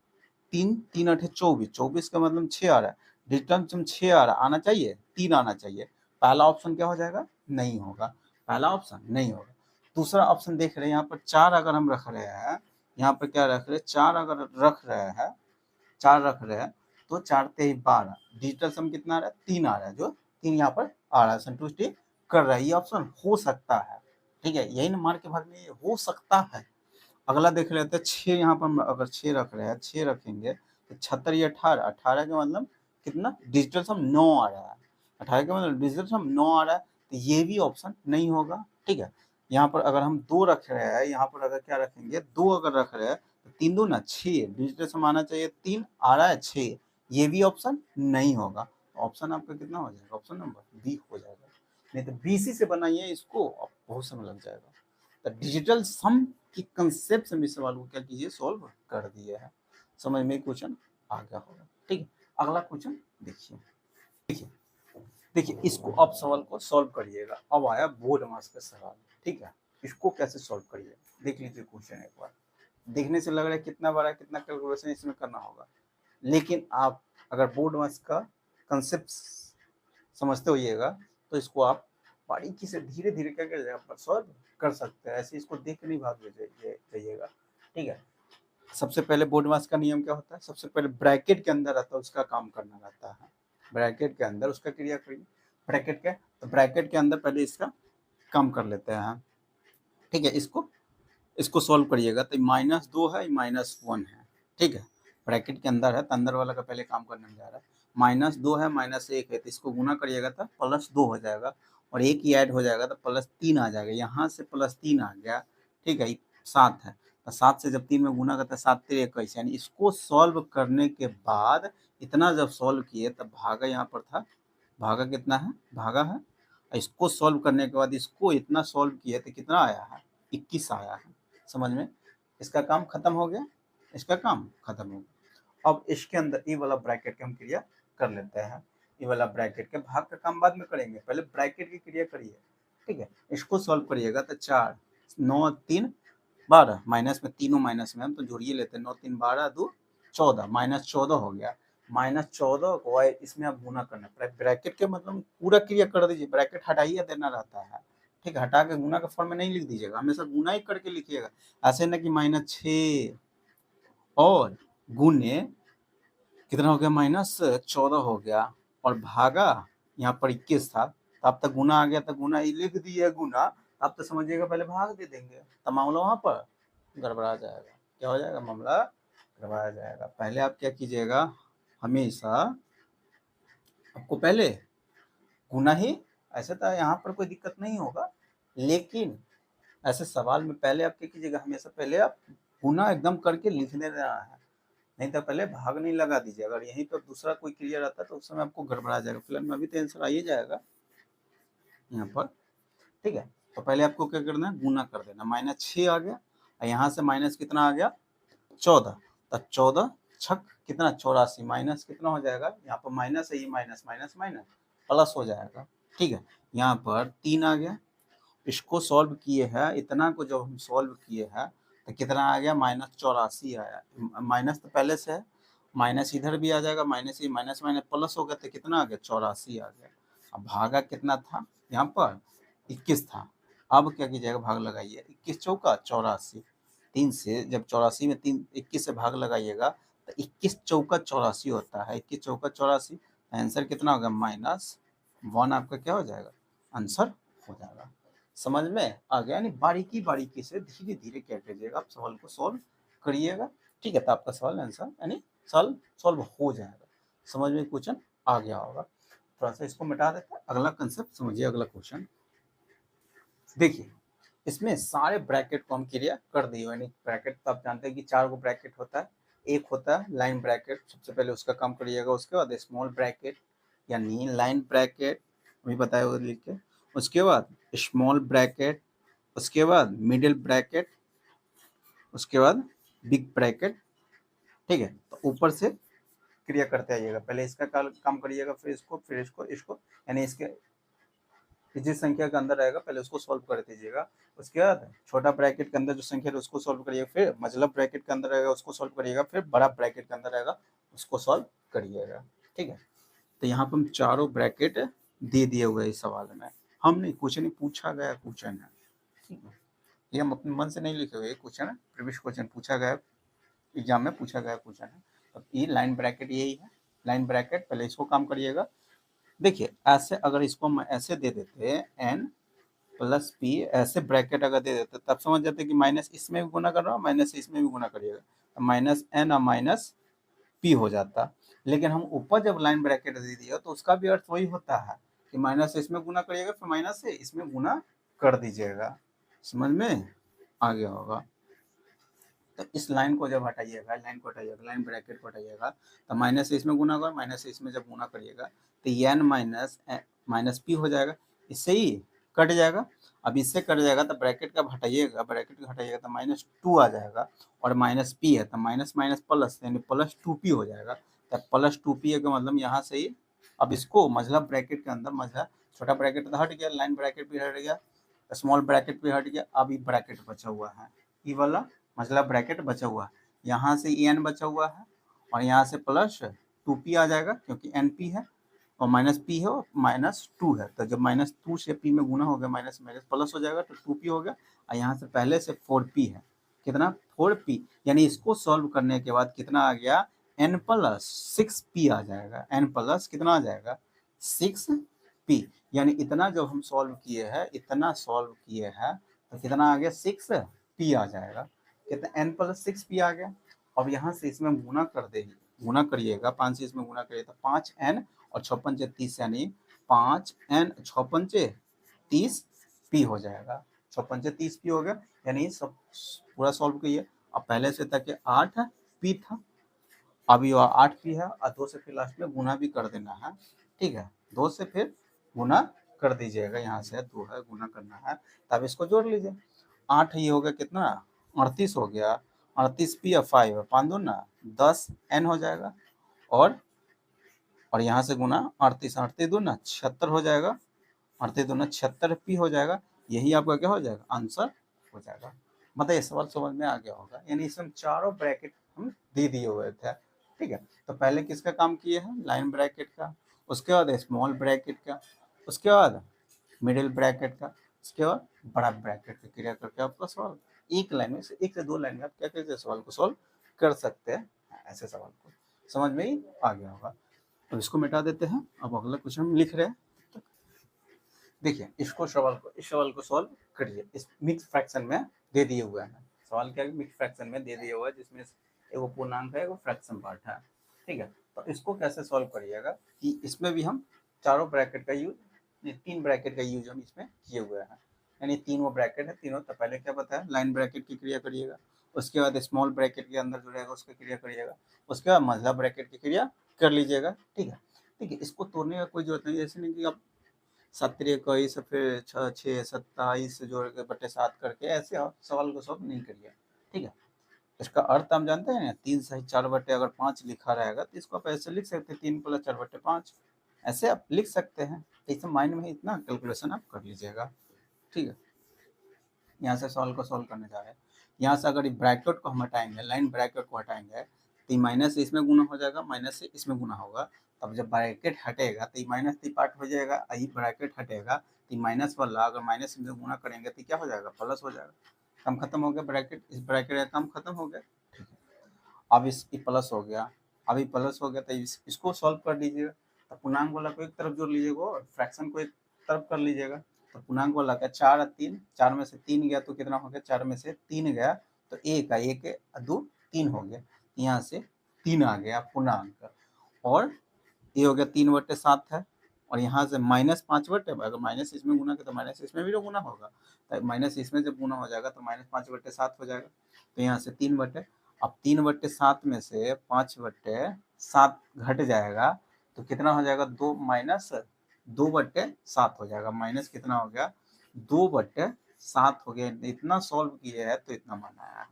3 3 8 24, 24 का मतलब 6 आ रहा है। डिजिटल सम 6 आ रहा, आना चाहिए 3 आना चाहिए। पहला ऑप्शन क्या हो जाएगा? नहीं होगा, पहला ऑप्शन नहीं होगा। दूसरा ऑप्शन देख रहे हैं, यहाँ पर 4 अगर हम रख रहे हैं, यहाँ पर क्या रख रहे हैं? 4 अगर रख रहे हैं, 4 रख रहे हैं, तो 4 3 12, डिजिटल सम कितना आ रहा है? 3 आ रहा है, जो 3 यहाँ पर आ रहा है, संतुष्टि कर रहा है। ये ऑप्शन हो सकता है, ठीक है, यही ना मार के भागने, ये हो सकता है। अगला देख लेते हैं 6, यहाँ पर हम अगर 6 रख रहे हैं, 6 रखेंगे तो 76 ये 18, 18 का मतलब कितना? डिजिटल सम 9 आ रहा है, 18 का मतलब डिजिटल सम 9 आ रहा है, तो ये भी ऑप्शन नहीं होगा, ठीक है। यहाँ पर अगर हम 2 रख रहे हैं, यहाँ पर अगर क्या रखेंगे, 2 अगर रख रहे हैं तो 3 2 ना 6, डिजिटल सम आना चाहिए 3, आ रहा है 6, ये भी ऑप्शन नहीं होगा। ऑप्शन आपका कितना हो जाएगा? ऑप्शन नंबर बी हो जाएगा। नहीं तो बीसी से बनाइए इसको, बहुत समय लग जाएगा। तो डिजिटल सम की कंसेप्ट से भी सवाल को क्या कीजिए, सॉल्व कर दिए है। समझ में क्वेश्चन आ गया होगा, ठीक है। अगला क्वेश्चन देखिए, देखिए देखिए इसको अब सवाल को सॉल्व करिएगा। अब आया बोर्ड मास का सवाल, ठीक है। इसको कैसे सॉल्व करिए, देख लीजिए क्वेश्चन एक बार। देखने से लग रहा है कितना बड़ा, कितना कैलकुलेशन इसमें करना होगा, लेकिन आप अगर बोर्ड मास का कंसेप्ट समझते होइएगा तो इसको आप बारीकी से धीरे धीरे क्या कर जाएगा, सॉल्व कर सकते हैं। ऐसे इसको देख नहीं भाग जाइएगा, ठीक है। सबसे पहले बोर्ड मास का नियम क्या होता है? सबसे पहले ब्रैकेट के अंदर रहता है, उसका काम करना रहता है, ब्रैकेट के अंदर उसका क्रिया करिए। ब्रैकेट के, तो ब्रैकेट के अंदर पहले इसका काम कर लेते हैं, ठीक है। इसको सॉल्व करिएगा तो -2 है, -1 है, ठीक है। ब्रैकेट के अंदर है तो अंदर वाला का पहले काम करने में जा रहा है। -2 है, -1 है, तो इसको गुना करिएगा तो +2 हो जाएगा, और एक ही ऐड हो जाएगा तो +3 आ जाएगा। यहाँ से +3 आ गया, ठीक है। 7 है तो 7 से जब 3 में गुना करता है, 7 3 21, यानी इसको सॉल्व करने के बाद इतना जब सॉल्व किए तब भागा यहाँ पर था, भागा कितना है? भागा है। इसको सॉल्व करने के बाद इसको इतना सॉल्व किए तो कितना आया है? 21 आया है। समझ में? इसका काम खत्म हो गया, इसका काम खत्म हो गया। अब इसके अंदर ये वाला ब्रैकेट की हम क्रिया कर लेते हैं। ये वाला ब्रैकेट के भाग का काम बाद में करेंगे, पहले ब्रैकेट की क्रिया करिए, ठीक है। इसको सॉल्व करिएगा तो 4 9 3 12, माइनस में तीनों माइनस में हम तो जोड़िए लेते हैं, 9 3 12 2 14, -14 हो गया। -14 को इसमें आप गुना करना पड़ेगा। ब्रैकेट के मतलब पूरा क्रिया कर दीजिए, ब्रैकेट हटाइए देना रहता है, ठीक है। हटा के गुना के फॉर्म में नहीं लिख दीजिएगा, हमेशा गुना ही करके लिखिएगा। ऐसे ना कि -6 और गुने कितना हो गया, -14 हो गया, और भागा यहाँ पर 21 था, तब तक गुना आ गया, तो गुना ही लिख दिए गुना, अब तो समझिएगा पहले भाग दे देंगे तो मामला वहाँ पर गड़बड़ा जाएगा। क्या हो जाएगा? मामला गड़बड़ा जाएगा। पहले आप क्या कीजिएगा, हमेशा आपको पहले गुना ही, ऐसे तो यहाँ पर कोई दिक्कत नहीं होगा, लेकिन ऐसे सवाल में पहले आप क्या कीजिएगा, हमेशा पहले आप गुना एकदम करके लिख देना है, नहीं तो पहले भाग नहीं लगा दीजिए। अगर यहीं पर दूसरा कोई क्रिया रहता तो उस समय आपको गड़बड़ा जाएगा। फिलहाल में अभी तो आंसर आ ही जाएगा यहाँ पर, ठीक है। तो पहले आपको क्या करना है, गुना कर देना। -6 आ गया और यहाँ से माइनस कितना आ गया, 14। तो 14 छक कितना, 84। माइनस कितना हो जाएगा, यहाँ पर माइनस है, ये माइनस माइनस माइनस प्लस हो जाएगा। ठीक है, यहाँ पर 3 आ गया। इसको सॉल्व किए हैं, इतना को जब हम सॉल्व किए हैं तो कितना आ गया, -84 आया। माइनस तो पहले से है, माइनस इधर भी आ जाएगा, माइनस ये माइनस माइनस प्लस हो गया तो कितना आ गया, 84 आ गया। अब भागा कितना था, यहाँ पर 21 था। अब क्या कीजिएगा, भाग लगाइए, 21 चौका 84। 3 से जब 84 में 3 21 से भाग लगाइएगा तो 21 चौका 84 होता है। 21 चौका 84, आंसर कितना होगा, -1 आपका क्या हो जाएगा, आंसर हो जाएगा। समझ में आ गया, यानी बारीकी बारीकी से धीरे धीरे क्या कीजिएगा, आप सवाल को सॉल्व करिएगा। ठीक है, तो आपका सवाल आंसर यानी सॉल्व हो जाएगा। समझ में क्वेश्चन आ गया होगा। थोड़ा सा इसको मिटा देते हैं, अगला कंसेप्ट समझिए। अगला क्वेश्चन देखिए, इसमें सारे ब्रैकेट को हम क्लियर कर दिए। यानी ब्रैकेट तो आप जानते हैं कि 4 गो ब्रैकेट होता है। एक होता है लाइन ब्रैकेट, सबसे पहले उसका काम करिएगा। उसके बाद स्मॉल ब्रैकेट यानी लाइन ब्रैकेट अभी बताया हुआ लिख के, उसके बाद स्मॉल ब्रैकेट, उसके बाद मिडिल ब्रैकेट, उसके बाद बिग ब्रैकेट। ठीक है, तो ऊपर से क्रिया करते आइएगा। पहले इसका काम करिएगा, फिर इसको, फिर इसको यानी इसके जिस संख्या के अंदर रहेगा पहले उसको सॉल्व कर दीजिएगा। उसके बाद छोटा ब्रैकेट के अंदर जो संख्या है उसको सॉल्व करिएगा, फिर मतलब ब्रैकेट के अंदर रहेगा उसको सॉल्व करिएगा, फिर बड़ा ब्रैकेट के अंदर रहेगा उसको सॉल्व करिएगा। ठीक है, तो यहाँ पर हम चारों ब्रैकेट दे दिए हुए इस सवाल में। हम नहीं, क्वेश्चन ही पूछा गया क्वेश्चन है। ठीक है, ये हम अपने मन से नहीं लिखे हुए क्वेश्चन है, प्रीवियस क्वेश्चन पूछा गया, एग्जाम में पूछा गया क्वेश्चन है। तो ये लाइन ब्रैकेट यही है, लाइन ब्रैकेट। पहले इसको काम करिएगा। देखिए, ऐसे अगर इसको हम ऐसे दे देते n प्लस पी, ऐसे ब्रैकेट अगर दे देते तब समझ जाते कि माइनस इसमें भी गुना कर रहा हूँ, माइनस इसमें भी गुना करिएगा, तो माइनस एन और माइनस पी हो जाता। लेकिन हम ऊपर जब लाइन ब्रैकेट दे दिया तो उसका भी अर्थ वही होता है कि माइनस से इसमें गुना करिएगा, फिर माइनस से इसमें गुना कर दीजिएगा। समझ में आ गया होगा। तो इस लाइन को जब हटाइएगा, लाइन को हटाइएगा, लाइन ब्रैकेट को हटाइएगा, तो माइनस से इसमें गुना होगा, माइनस से इसमें जब गुना करिएगा तो एन माइनस पी हो जाएगा। इससे ही कट जाएगा। अब इससे कट जाएगा तो ब्रैकेट का हटाइएगा, ब्रैकेट का हटाइएगा तो -2 आ जाएगा, और माइनस पी है तो माइनस माइनस प्लस यानी +2p हो जाएगा। तो +2p का मतलब यहाँ से ही, अब इसको मतलब ब्रैकेट के अंदर, मतलब छोटा ब्रैकेट तो हट गया, लाइन ब्रैकेट भी हट गया, स्मॉल ब्रैकेट भी हट गया, अब ये ब्रैकेट बचा हुआ है, ये वाला मतलब ब्रैकेट बचा हुआ है। यहाँ से एन बचा हुआ है और यहाँ से +2p आ जाएगा क्योंकि एन पी है और माइनस पी है और -2 है। तो जब -2 से p में गुना हो गया, माइनस माइनस प्लस हो जाएगा तो 2p हो गया। और यहाँ से पहले से 4p है, कितना 4p, यानी इसको सॉल्व करने के बाद कितना आ गया, n+6p आ जाएगा। n प्लस कितना आ जाएगा, 6p। यानी इतना जब हम सॉल्व किए हैं, इतना सॉल्व किए हैं तो कितना आ गया, 6p आ जाएगा। कितना, n+6p आ गया। अब यहाँ से इसमें गुना कर देंगे, गुना करिएगा, 5 से इसमें गुना करिए तो 5n और 6 पंचे 30 यानी 5n 6 पंचे 30p हो जाएगा। 6 पंचे 30p हो गया, यानी सब पूरा सॉल्व करिए। अब पहले से तक 8p था, अब ये 8p है और 2 से फिर लास्ट में गुना भी कर देना है। ठीक है, 2 से फिर गुना कर दीजिएगा, यहाँ से 2 है गुना करना है, तब इसको जोड़ लीजिए। 8 ये हो गया कितना, 38 हो गया, 38p और 5 है, 5 दूना 10n हो जाएगा, और यहाँ से गुना 38, 38 दूना 76 हो जाएगा, 38 दूना 76p हो जाएगा। यही आपका क्या हो जाएगा, आंसर हो जाएगा। मतलब ये सवाल समझ में आ गया होगा। यानी इसमें चारों ब्रैकेट हम दे दिए हुए थे। ठीक है, तो पहले किसका काम किए हैं, लाइन ब्रैकेट का, उसके बाद स्मॉल ब्रैकेट का, उसके बाद मिडिल ब्रैकेट का, उसके बाद बड़ा ब्रैकेट का क्रिया करके आपका सवाल एक लाइन में से, 1 से 2 लाइन में आप क्या कहते हैं, सवाल को सॉल्व कर सकते हैं। ऐसे सवाल को समझ में ही आ गया होगा। अब इसको मिटा देते हैं। अब अगला क्वेश्चन हम लिख रहे हैं। देखिए, इस सवाल को सॉल्व करिए। इस मिक्स फ्रैक्शन में दे दिए हुए हैं। सवाल क्या है, मिक्स फ्रैक्शन में दे दिए हुआ है, जिसमें एगो पूर्णांक है, एगो फ्रैक्शन पार्ट है। ठीक है, तो इसको कैसे सॉल्व करिएगा कि इसमें भी हम चारों ब्रैकेट का यूज, 3 ब्रैकेट का यूज हम इसमें किए हुए हैं। यानी 3 वो ब्रैकेट है, तीनों। तो पहले क्या बताया, लाइन ब्रैकेट की क्रिया करिएगा, उसके बाद स्मॉल ब्रैकेट के अंदर जो रहेगा उसकी क्रिया करिएगा, उसके बाद मतलब ब्रैकेट की क्रिया कर लीजिएगा। ठीक है, इसको तोड़ने का कोई जरूरत नहीं है, ऐसे नहीं कि आप 7 3 21, फिर 6 6 27 जोड़ के बटे 7 करके ऐसे आप सवाल को सॉल्व नहीं करिए, ठीक है। इसका अर्थ हम जानते हैं ना, 3 सही 4 बटे अगर 5 लिखा रहेगा तो इसको आप ऐसे लिख सकते हैं 3 + 4 बटे 5, ऐसे आप लिख सकते हैं। इसे माइंड में इतना कैलकुलेशन आप कर लीजिएगा, ठीक है। यहाँ से सॉल्व को सॉल्व करने जा रहे हैं। यहाँ से अगर ब्रैकेट को हम हटाएंगे, लाइन ब्रैकेट को हटाएंगे तो माइनस से इसमें गुना हो जाएगा, माइनस से इसमें गुना होगा। तब जब ब्रैकेट हटेगा तो माइनस थी पार्ट हो जाएगा, आई ब्रैकेट हटेगा तो माइनस वाला अगर माइनस में गुना करेंगे तो क्या हो जाएगा, प्लस हो जाएगा। कम खत्म हो गया ब्रैकेट, इस ब्रैकेट का कम खत्म हो गया, ठीक है। अब इस प्लस हो गया, अभी प्लस हो गया तो इसको सॉल्व कर लीजिएगा। तो पूर्णांक वाला को एक तरफ जोड़ लीजिएगा और फ्रैक्शन को एक तरफ कर लीजिएगा। तो पूर्णांक वाला का 4 और 3, 4 में से 3 गया तो कितना हो गया, 4 में से 3 गया तो 1 है, 1 2 3 हो गया, यहाँ से 3 आ गया पूर्णांक। और ये हो गया 3/7 है, और यहाँ से -5/, अगर माइनस इसमें गुना किया तो माइनस इसमें भी तो गुना होगा, तो माइनस इसमें जब गुना हो जाएगा तो -5/7 हो जाएगा। तो यहाँ से 3/, अब 3/7 में से 5/7 घट जाएगा तो कितना हो जाएगा, 2-2/7 हो जाएगा। माइनस कितना हो गया, 2/7 हो गया। इतना सॉल्व किए हैं तो इतना मान आया है,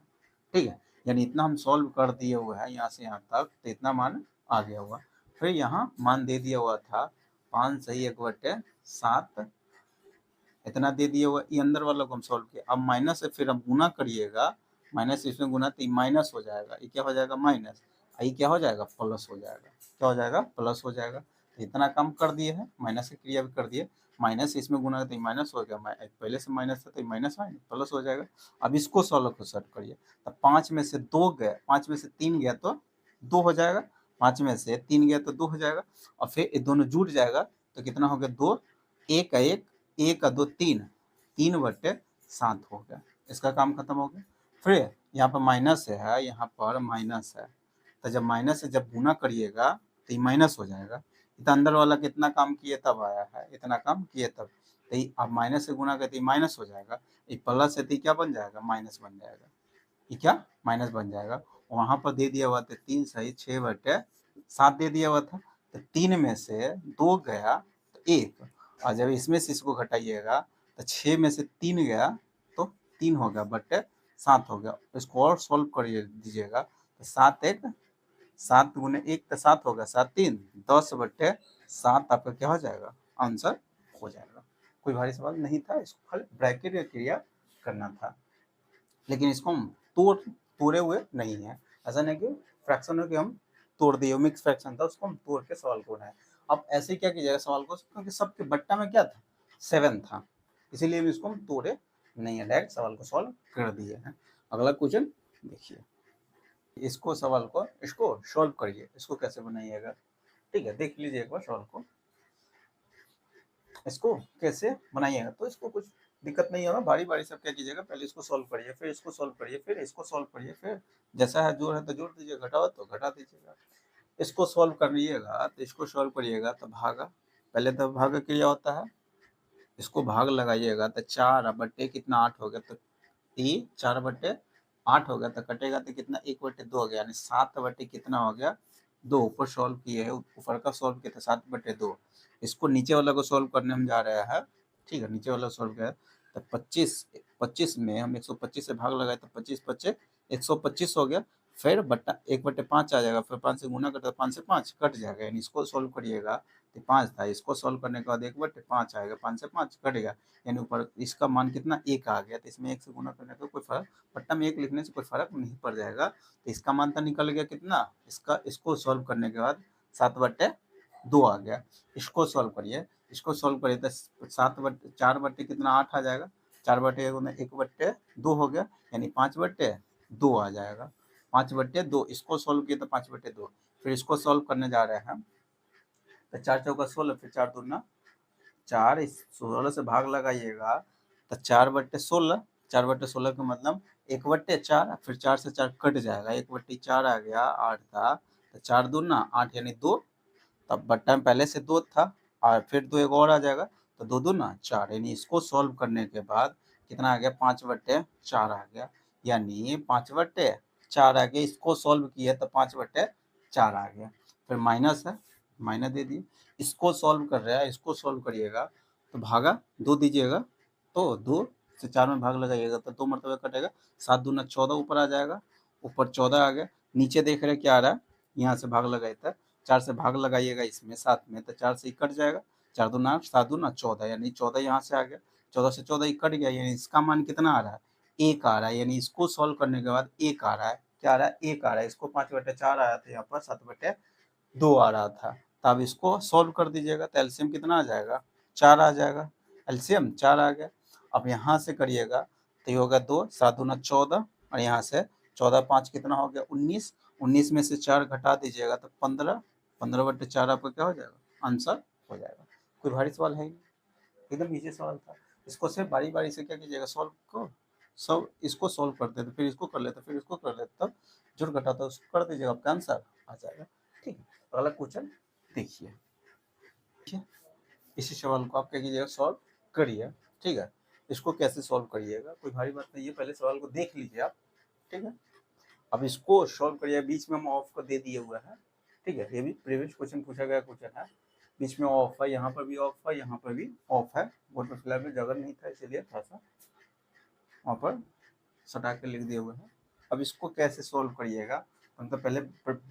ठीक है। यानी इतना हम सॉल्व कर दिए हुए हैं यहाँ से यहाँ तक, तो इतना मान आ गया हुआ। फिर यहाँ मान दे दिया हुआ था 5 सही 1/7, इतना दे दिया हुआ। ये अंदर वाला को हम सॉल्व किया, अब माइनस से फिर हम गुना करिएगा, माइनस इसमें गुना तो माइनस हो जाएगा, ये क्या हो जाएगा, माइनस, ये क्या हो जाएगा, प्लस हो जाएगा। क्या हो जाएगा, प्लस हो जाएगा। तो इतना कम कर दिए हैं, माइनस से क्रिया भी कर दिए, माइनस इसमें गुना तो माइनस हो गया, पहले से माइनस था तो माइनस माइनस प्लस हो जाएगा। अब इसको सॉल्व को सेट करिए, तो 5 में से 2 गए, 5 में से 3 गया तो 2 हो जाएगा, 5 में से 3 गया तो 2 हो जाएगा, और फिर ये दोनों जुड़ जाएगा तो कितना हो गया, 2, 1 का 1, 1 का 2 3, 3/7 हो गया। इसका काम खत्म हो गया। फिर यहाँ पर माइनस है, यहाँ पर माइनस है, तो जब माइनस से जब गुना करिएगा तो ये माइनस हो जाएगा। इतना अंदर वाला कितना काम किए तब आया है, इतना काम किए तब, तो अब माइनस से गुना करते माइनस हो जाएगा, ये प्लस से क्या बन जाएगा, माइनस बन जाएगा, ये क्या माइनस बन जाएगा। वहां पर दे दिया हुआ था 3 सही 6/7 दे दिया हुआ था, तो 3 में से 2 गया तो 1, और जब इसमें से इसको घटाइएगा तो 6 में से 3 गया तो 3 हो गया, बटे 7 हो गया। इसको और सॉल्व कर दीजिएगा तो 7 1 7 गुने 1 तो 7 होगा, 7 3 10/7 आपका क्या हो जाएगा, आंसर हो जाएगा। कोई भारी सवाल नहीं था, इसको खाली ब्रैकेट का क्रिया करना था, लेकिन इसको हम तोड़े हुए नहीं है। ऐसा नहीं कि फ्रैक्शन हो कि हम तोड़ दिए, मिक्स फ्रैक्शन था उसको हम तोड़ के सवाल को बनाए। अब ऐसे क्या कीजिएगा सवाल को, क्योंकि सबके बट्टा में क्या था, 7 था, इसीलिए हम इसको हम तोड़े नहीं है, डायरेक्ट सवाल को सॉल्व कर दिए हैं। अगला क्वेश्चन देखिए, इसको सवाल को इसको सॉल्व करिए, इसको कैसे बनाइएगा, ठीक है, देख लीजिए एक बार सवाल को, इसको कैसे बनाइएगा। तो इसको कुछ दिक्कत नहीं होगा, बारी बारी सब क्या कीजिएगा, पहले इसको सॉल्व करिए, फिर इसको सॉल्व करिए, फिर इसको सॉल्व करिए, फिर जैसा है जोड़ है तो जोड़ दीजिए, घटा हो तो घटा दीजिएगा। इसको सॉल्व करिएगा तो इसको सॉल्व करिएगा तो भागा, पहले तो भाग क्रिया होता है, इसको भाग लगाइएगा तो 4/, कितना 8 हो गया, तो 4/8 हो गया, तो कटेगा तो कितना 1/2 हो गया, यानी 7/, कितना हो गया 2। ऊपर सॉल्व किए है, ऊपर का सॉल्व किया तो 7/2। इसको नीचे वाला को सॉल्व करने हम जा रहे हैं, ठीक है, नीचे वाला सॉल्व किया तो 25 में हम 125 से भाग लगाए तो 25 25 125 हो गया, फिर बट्टा 1/5 आ जाएगा, फिर 5 से गुना करते 5 से 5 कट जाएगा, यानी इसको सॉल्व करिएगा तो 5 था, इसको सॉल्व करने के बाद 1/5 आएगा, 5 से 5 कटेगा, यानी ऊपर इसका मान कितना 1 आ गया, तो इसमें 1 से गुना करने का कोई फर्क, बट्टा में 1 लिखने से कोई फर्क नहीं पड़ जाएगा। तो इसका मान तो निकल गया कितना, इसको सॉल्व करने के बाद 7/2 आ गया। इसको सॉल्व करिए, इसको सॉल्व करिए तो 4/, कितना 8 आ जाएगा, 4/1/2 हो गया, यानी 5/2 आ जाएगा, 5/2। इसको सॉल्व किया तो 5/2, फिर इसको सॉल्व करने जा रहे हैं तो 4 चौका 16, फिर 4 दूना 4, इस 16 से भाग लगाइएगा तो 4/16, 4/16 का मतलब 1/4, फिर 4 से 4 कट जाएगा, 1/4 आ गया, 8 था, तो 4 दूना 8 यानी 2, तब बट्टा में पहले से 2 था, और फिर 2 एक और आ जाएगा, तो 2 दूना 4, यानी इसको सॉल्व करने के बाद कितना आ गया, 5/4 आ गया, यानी 5/4 आ गया। इसको सॉल्व किया तो 5/4 आ गया, फिर माइनस है, माइनस दे दिए। इसको सॉल्व कर रहा है, इसको सॉल्व करिएगा तो भागा 2 दीजिएगा, तो 2 से 4 में भाग लगाइएगा तो 2 मरतबे कटेगा, 7 दूना 14 ऊपर आ जाएगा, ऊपर 14 आ गया, नीचे देख रहे क्या आ रहा है, यहाँ से भाग लगाए था, 4 से भाग लगाइएगा इसमें 7 में, तो 4 से कट जाएगा, 4 दूना 8, 7 दूना 14, यानी 14 यहाँ से आ गया, 14 से 14 कट गया, यानी इसका मान कितना आ रहा है, 1 आ रहा है, यानी इसको सॉल्व करने के बाद 1 आ रहा है, क्या आ रहा है, 1 आ रहा है, इसको 5/4 आया था, यहाँ पर 7/2 आ रहा था, तो अब इसको सॉल्व कर दीजिएगा, तो एलसीएम कितना आ जाएगा, 4 आ जाएगा, एलसीएम 4 आ गया। अब यहाँ से करिएगा तो ये होगा 2, 7 दूना 14, और यहाँ से 14 5 कितना हो गया 19, 19 में से 4 घटा दीजिएगा तो 15, 15/4 आपका क्या हो जाएगा, आंसर हो जाएगा। कोई भारी सवाल है नहीं, एकदम इजी सवाल था। इसको सिर्फ बारी बारी से क्या कीजिएगा, सॉल्व को सब इसको सॉल्व करते थे, फिर इसको कर लेते, फिर इसको कर लेते, तब जोड़ घटाता उसको कर दीजिएगा, आपका आंसर आ जाएगा। ठीक है, अगला क्वेश्चन देखिए, ठीक है, इसी सवाल को आप क्या कीजिएगा, सॉल्व करिए। ठीक है, इसको कैसे सॉल्व करिएगा, कोई भारी बात नहीं है, पहले सवाल को देख लीजिए आप। ठीक है, अब इसको सॉल्व करिए, बीच में हम ऑफ को दे दिए हुए हैं। ठीक है, ये भी प्रीवियस क्वेश्चन पूछा गया क्वेश्चन है, बीच में ऑफ है, यहाँ पर भी ऑफ है, यहाँ पर भी ऑफ है, बोर्ड पर फिलहाल में जगह नहीं था इसलिए थोड़ा सा वहाँ पर सटा के लिख दिए हुए हैं। अब इसको कैसे सॉल्व करिएगा, हम तो पहले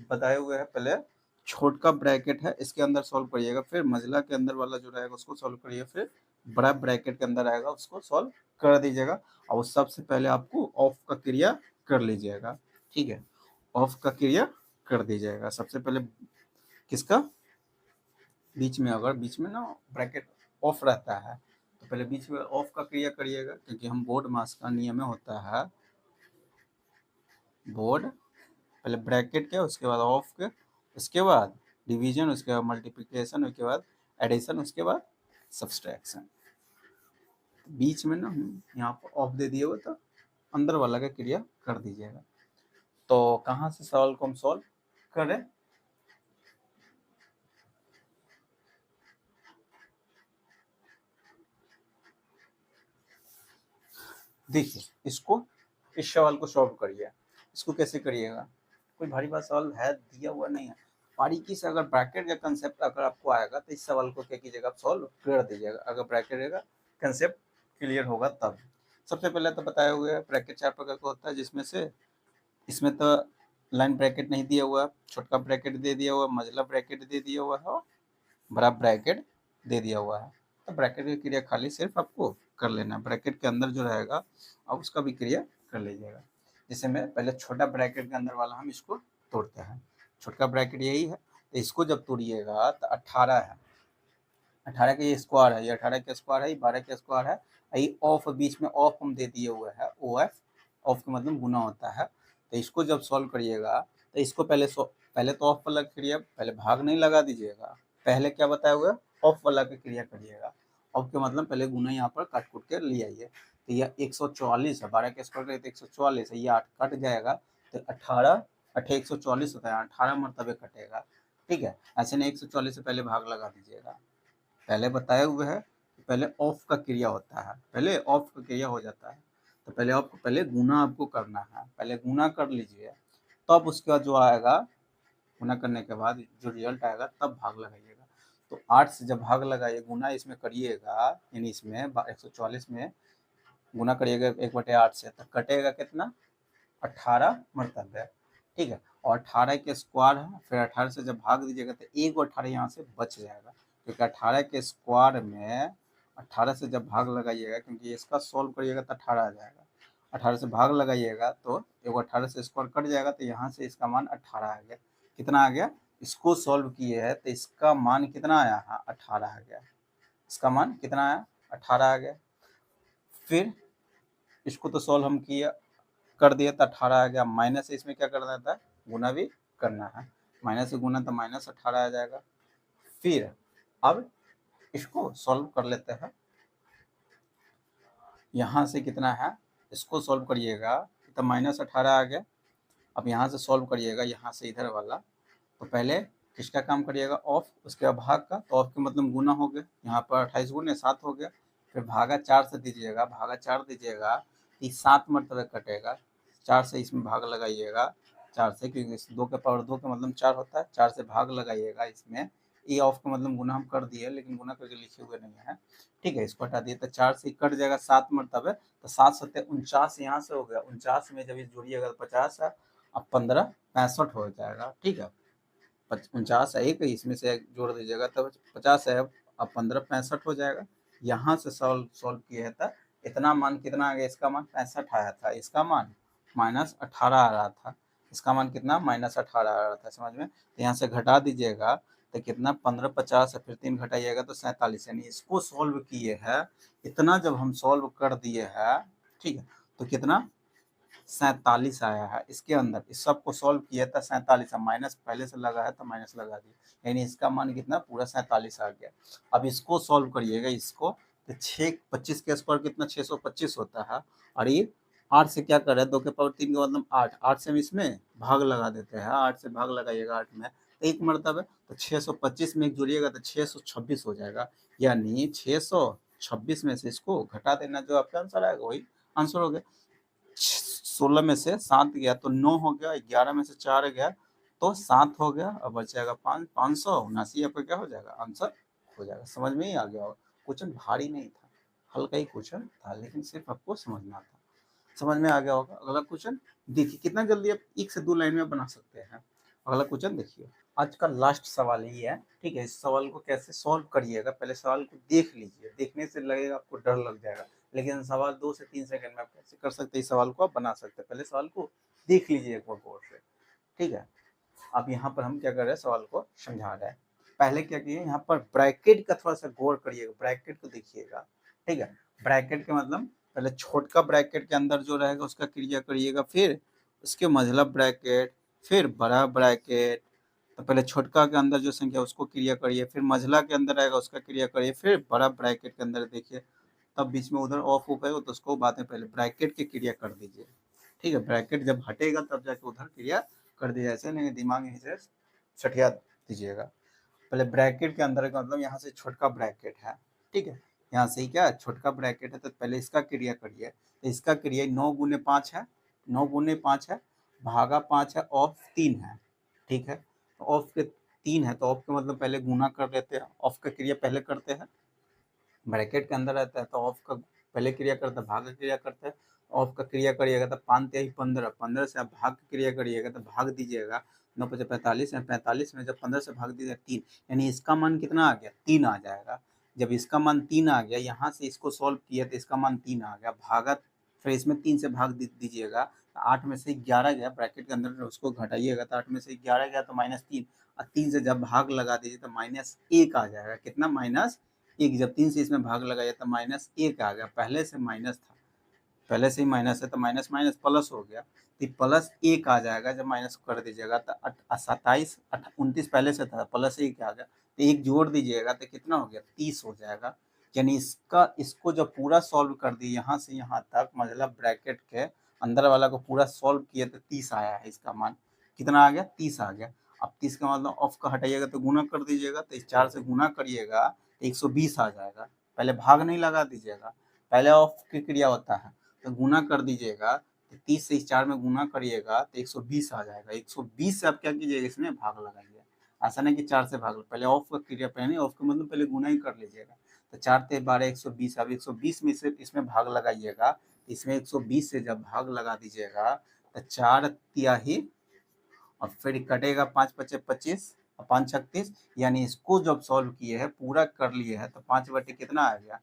बताए हुए हैं, पहले छोटा ब्रैकेट है इसके अंदर सॉल्व करिएगा, फिर मजला के अंदर वाला जो रहेगा उसको सॉल्व करिए, फिर बड़ा ब्रैकेट के अंदर आएगा उसको सॉल्व कर दीजिएगा, और सबसे पहले आपको ऑफ का क्रिया कर लीजिएगा। ठीक है, ऑफ का क्रिया कर दीजिएगा सबसे पहले, किसका, बीच में, अगर बीच में ना ब्रैकेट ऑफ रहता है तो पहले बीच में ऑफ का क्रिया करिएगा, क्योंकि हम बोर्ड मास का नियम में होता है, बोर्ड पहले ब्रैकेट के, उसके बाद ऑफ के, उसके बाद डिवीजन, उसके बाद मल्टीप्लिकेशन, उसके बाद एडिशन, उसके बाद सब्सट्रैक्शन। बीच में ना हम यहाँ पर ऑफ दे दिए हुए, तो अंदर वाला का क्रिया कर दीजिएगा। तो कहाँ से सवाल को हम सॉल्व करें, देखिए इसको, इस सवाल को सॉल्व करिए, इसको कैसे करिएगा, कोई भारी बात सवाल है, दिया हुआ नहीं है, बारीकी से अगर ब्रैकेट का कंसेप्ट अगर आपको आएगा तो इस सवाल को क्या कीजिएगा, आप सॉल्व कर दीजिएगा, अगर ब्रैकेट का कंसेप्ट क्लियर होगा तब। सबसे पहले तो बताया हुआ है ब्रैकेट 4 प्रकार का होता है, जिसमें से इसमें तो लाइन ब्रैकेट नहीं दिया हुआ, छोटा ब्रैकेट दे दिया हुआ, मझला ब्रैकेट दे दिया हुआ है, और बड़ा ब्रैकेट दे दिया हुआ है। तो ब्रैकेट की क्रिया खाली सिर्फ आपको कर लेना, ब्रैकेट के अंदर जो रहेगा आप उसका भी क्रिया कर लीजिएगा। जैसे मैं पहले छोटा ब्रैकेट के अंदर वाला हम इसको तोड़ते हैं, छोटा ब्रैकेट यही है, तो इसको जब तोड़िएगा तो 18 है, 18 के ये स्क्वायर है, ये 18 के स्क्वायर है, ये 12 के स्क्वायर है, ये ऑफ बीच में ऑफ हम दे दिए हुए है, ओ एफ, ऑफ का मतलब गुना होता है। तो इसको जब सॉल्व करिएगा तो इसको पहले तो ऑफ वाला क्रिया, पहले भाग नहीं लगा दीजिएगा, पहले क्या बताया हुआ है, ऑफ वाला की क्रिया करिएगा, ऑफ के मतलब पहले गुना यहाँ पर काट कूट के ले आइए, तो यह 144 है, 12 के स्क्वायर का 144 है, ये 8 कट जाएगा, तो 18 144 होता है, 18 मरतबे कटेगा। ठीक है, ऐसे नहीं 144 से पहले भाग लगा दीजिएगा, पहले बताए हुए है पहले ऑफ का क्रिया होता है, पहले ऑफ का क्रिया हो जाता है, तो पहले आपको पहले गुना आपको करना है, पहले गुना कर लीजिए, तब तो उसके बाद जो आएगा, गुना करने के बाद जो रिजल्ट आएगा तब भाग लगाइएगा। तो 8 से जब भाग लगाइए, गुना इसमें करिएगा, यानी इसमें 144 में गुना करिएगा 1/8 से, तो कटेगा कितना, 18 मरतबे। ठीक है, और 18 के स्क्वायर है, फिर 18 से जब भाग दीजिएगा तो 1/18 यहाँ से बच जाएगा, क्योंकि 18 के स्क्वायर में 18 से जब भाग लगाइएगा, क्योंकि इसका सॉल्व करिएगा तो 18 आ जाएगा, 18 से भाग लगाइएगा तो 1/18 से स्क्वायर कट जाएगा, तो यहाँ से इसका मान 18 आ गया, कितना आ गया, इसको सॉल्व किए है तो इसका मान कितना आया है, 18 आ गया, इसका मान कितना आया, 18 आ गया। फिर इसको तो सॉल्व हम किया कर दिया तो 18 आ गया, माइनस इसमें क्या करना था, गुना भी करना है, माइनस से गुना तो -18 आ जाएगा। फिर अब इसको सॉल्व कर लेते हैं, यहाँ से कितना है, इसको सॉल्व करिएगा तो -18 आ गया, अब यहाँ से सॉल्व करिएगा, यहाँ से इधर वाला, तो पहले किसका काम करिएगा, ऑफ, उसके बाद भाग का, तो ऑफ के मतलब गुना हो गया, यहाँ पर 28 गुने 7 हो गया, फिर भागा 4 से दीजिएगा, भागा 4 दीजिएगा, ये 7 मरतबे कटेगा, 4 से इसमें भाग लगाइएगा, 4 से, क्योंकि 2 के पावर 2 का मतलब 4 होता है, 4 से भाग लगाइएगा इसमें, ए ऑफ का मतलब गुना हम कर दिए, लेकिन गुना करके लिखे हुए नहीं है, ठीक है। इसको हटा दिए तो 4 से कट जाएगा 7 मरतबे, तो 7 सत्ते 49 यहाँ से हो गया। 49 में जब ये जोड़िएगा तो 50 है, अब 15 65 हो जाएगा, ठीक है। 49 है एक, इसमें से एक जोड़ दीजिएगा तो 50 है, अब 15 65 हो जाएगा। यहाँ से सॉल्व किया था, इतना मान कितना आ गया, इसका मान 65 आया था, इसका मान -18 आ रहा था, इसका मान कितना -18 आ रहा था, समझ में। तो यहाँ से घटा दीजिएगा तो कितना 15 50 है, फिर 3 घटाइएगा तो 47, यानी इसको सॉल्व किए हैं। इतना जब हम सॉल्व कर दिए हैं, ठीक है, तो कितना 47 आया है इसके अंदर। इस सब को सॉल्व किया था 47, माइनस पहले से लगा है तो माइनस लगा दिया, यानी इसका मान कितना पूरा 47 आ गया। अब इसको सॉल्व करिएगा, इसको तो 6 25 के स्क्वायर कितना 625 होता है, और ये 8 से क्या कर रहे हैं, 2 के पावर 3 का मतलब 8, 8 से हम इसमें भाग लगा देते हैं, 8 से भाग लगाइएगा 8 में एक मरतबे, तो 625 में एक जोड़िएगा तो 626 हो जाएगा, यानी 626 में से इसको घटा देना, जो आपका आंसर आएगा वही आंसर हो गया। 16 में से 7 गया तो 9 हो गया, 11 में से 4 गया तो 7 हो गया, अब बचेगा 5, 579 आपका क्या हो जाएगा, आंसर हो जाएगा। समझ में ही आ गया होगा, क्वेश्चन भारी नहीं था, हल्का ही क्वेश्चन था, लेकिन सिर्फ आपको समझना था। समझ में आ गया होगा। अगला क्वेश्चन देखिए, कितना जल्दी आप 1 से 2 लाइन में बना सकते हैं। अगला क्वेश्चन देखिए, आज का लास्ट सवाल ही है, ठीक है। इस सवाल को कैसे सॉल्व करिएगा, पहले सवाल को देख लीजिए, देखने से लगेगा आपको डर लग जाएगा, लेकिन सवाल 2 से 3 सेकंड में आप कैसे कर सकते हैं, इस सवाल को आप बना सकते हैं। पहले सवाल को देख लीजिए एक बार गौर से, ठीक है। अब यहाँ पर हम क्या कर रहे हैं, सवाल को समझा रहे हैं। पहले क्या किए, यहाँ पर ब्रैकेट का थोड़ा सा गौर करिएगा, ब्रैकेट को देखिएगा, ठीक है। ब्रैकेट का मतलब पहले छोटका ब्रैकेट के अंदर जो रहेगा उसका क्रिया करिएगा, फिर उसके मझला ब्रैकेट, फिर बड़ा ब्रैकेट। तो पहले छोटका के अंदर जो संख्या उसको क्रिया करिए, फिर मझला के अंदर आएगा उसका क्रिया करिए, फिर बड़ा ब्रैकेट के अंदर देखिए, तब बीच में उधर ऑफ हो पाएगा तो उसको बाद में पहले ब्रैकेट की क्रिया कर दीजिए, ठीक है। ब्रैकेट जब हटेगा तब जाके उधर क्रिया कर दिया, ऐसे नहीं दिमाग यहीं से सठिया दीजिएगा। पहले ब्रैकेट के अंदर का मतलब यहाँ से छोटका ब्रैकेट है, ठीक है, यहाँ से ही क्या छोटका ब्रैकेट है, तो पहले इसका क्रिया करिए। तो इसका क्रिया 9 गुने 5 है, 9 गुने 5 है, भागा 5 है, ऑफ 3 है, ठीक है। तो ऑफ के 3 है, तो ऑफ का मतलब पहले गुना कर लेते हैं, ऑफ का क्रिया पहले करते हैं, ब्रैकेट के अंदर रहता है तो ऑफ का पहले क्रिया करता है, भाग का क्रिया करता है। ऑफ का क्रिया करिएगा तो 5 तिहाई 15, 15 से आप भाग की क्रिया करिएगा तो भाग दीजिएगा, 9 पचे 45 है, 45 में जब 15 से भाग दीजिएगा 3, यानी इसका मान कितना आ गया 3 आ जाएगा। जब इसका मान 3 आ गया, यहाँ से इसको सॉल्व किया तो इसका मान 3 आ गया, भागा फिर इसमें 3 से भाग दीजिएगा, तो 8 में से 11 गया, ब्रैकेट के अंदर उसको घटाइएगा तो 8 में से 11 गया तो -3, और 3 से जब भाग लगा दीजिए तो -1 आ जाएगा, कितना -1। जब 3 से इसमें भाग लगाया तो -1 आ गया, पहले से माइनस था, पहले से ही माइनस है तो माइनस माइनस प्लस हो गया, तो +1 आ जाएगा। जब माइनस कर दीजिएगा तो 27 29 पहले से था, +1 आ गया, तो 1 जोड़ दीजिएगा तो कितना हो गया 30 हो जाएगा। यानी इसको जब पूरा सॉल्व कर दिए यहाँ से यहाँ तक, मतलब ब्रैकेट के अंदर वाला को पूरा सॉल्व किए तो 30 आया है, इसका मान कितना आ गया 30 आ गया। अब 30 का मतलब ऑफ का हटाइएगा तो गुना कर दीजिएगा, तो इस 4 से गुना करिएगा तो 120 आ जाएगा। पहले भाग नहीं लगा दीजिएगा, पहले ऑफ की क्रिया होता है, तो गुना कर दीजिएगा, तो 30 से इस 4 में गुना करिएगा तो 120 आ जाएगा। 120 से आप क्या कीजिएगा, इसमें भाग लगाइए, ऐसा नहीं कि 4 से भाग, पहले ऑफ का क्रिया, पहले ऑफ का मतलब पहले गुना ही कर लीजिएगा। तो 4 ते 12 120, अब 120 में से इसमें भाग लगाइएगा, इसमें 120 से जब भाग लगा दीजिएगा तो 4 तिहाई, और फिर कटेगा 5 पचे 25 और 5 36, यानी इसको जब सॉल्व किए हैं पूरा कर लिए हैं तो 5 बटे कितना आ गया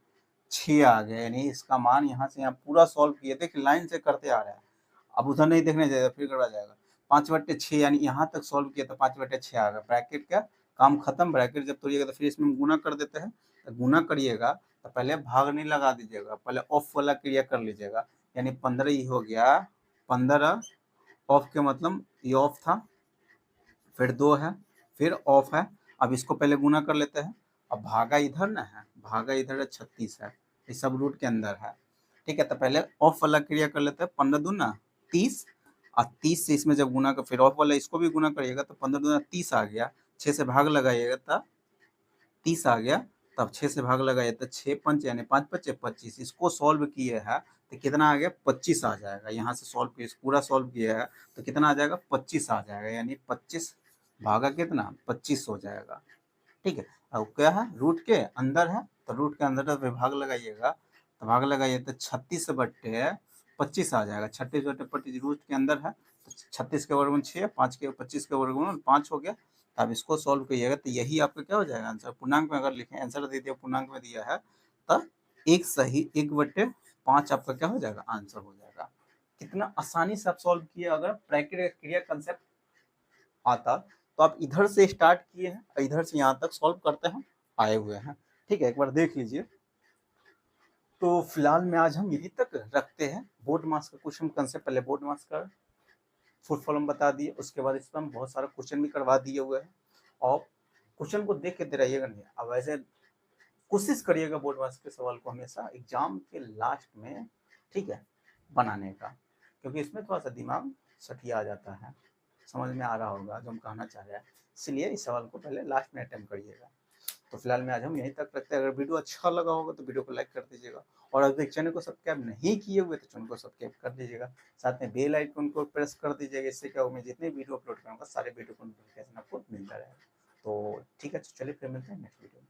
6 आ गया, यानी इसका मान यहाँ से यहाँ पूरा सॉल्व किए, देखिए लाइन से करते आ रहा है, अब उधर नहीं देखने जाएगा फिर गड़ा जाएगा। 5/6 यानी यहाँ तक सॉल्व किया तो 5/6 आ गया, ब्रैकेट का काम खत्म। ब्रैकेट जब तोड़िएगा तो फिर इसमें गुना कर देते हैं, तो गुना करिएगा तो पहले भाग नहीं लगा दीजिएगा, पहले ऑफ वाला क्रिया कर लीजिएगा, यानी 15 ही हो गया, 15 ऑफ के मतलब ये ऑफ था, फिर 2 है, फिर ऑफ है। अब इसको पहले गुना कर लेते हैं, अब भागा इधर ना है, भागा इधर है 36 है, ये सब रूट के अंदर है, ठीक है। तो पहले ऑफ वाला क्रिया कर लेते हैं, 15 दूना 30, और 30 से इसमें जब गुना कर फिर ऑफ वाला इसको भी गुना करिएगा तो 15 दूना 30 आ गया, 6 से भाग लगाइएगा तब 30 आ गया, तब 6 से भाग लगाइए तो 6 पंच यानी 5 पचे 25, इसको सॉल्व किए है तो कितना आ गया 25 आ जाएगा। यहाँ से सॉल्व किए पूरा सॉल्व किया है तो कितना आ जाएगा 25 आ जाएगा, यानी 25 भागा कितना 25 हो जाएगा, ठीक है। अब क्या है, रूट के अंदर है तो रूट के अंदर विभाग लगाइएगा, तो भाग लगाइए तो 36/25 आ जाएगा। 36/25 रूट के अंदर है तो 36 के वर्गमूल 6, 5 के 25 के वर्गमूल 5 हो गया। तो आप इसको सॉल्व करिएगा तो यही आपका क्या हो जाएगा आंसर। पूर्णांक में अगर लिखें, आंसर दे दिया पूर्णांक में दिया है तो 1/5 आपका क्या हो जाएगा, आंसर हो जाएगा। कितना आसानी से आप सॉल्व किए। अगर ब्रैकेट का क्रिया कंसेप्ट आता तो आप इधर से स्टार्ट किए हैं, इधर से यहाँ तक सॉल्व करते हैं आए हुए हैं। ठीक है, एक बार देख लीजिए। तो फिलहाल में आज हम यहीं तक रखते हैं। बोर्ड मास का क्वेश्चन कंसेप्ट, पहले बोर्ड मास का फुल फॉर्म बता दिए, उसके बाद इस पर हम बहुत सारा क्वेश्चन भी करवा दिए हुए हैं। और क्वेश्चन को देख के दे रहिएगा नहीं, अब ऐसे कोशिश करिएगा बोर्ड मास के सवाल को हमेशा एग्जाम के लास्ट में, ठीक है, बनाने का, क्योंकि इसमें थोड़ा सा दिमाग सटिया आ जाता है। समझ में आ रहा होगा जो हम कहना चाह रहे हैं, इसलिए इस सवाल को पहले लास्ट में अटेम्प्ट करिएगा। तो फिलहाल में आज हम यहीं तक रखते हैं। अगर वीडियो अच्छा लगा होगा तो वीडियो को लाइक कर दीजिएगा, और अगर चैनल को सब्सक्राइब नहीं किए हुए तो चैनल को सब्सक्राइब कर दीजिएगा, साथ में बेल आइकन को प्रेस कर दीजिएगा। इससे क्या होगा, मैं जितने वीडियो अपलोड करूँगा सारे वीडियो को नोटिफिकेशन आपको मिलता रहेगा। तो ठीक है, चलिए फिर मिलते हैं नेक्स्ट वीडियो में।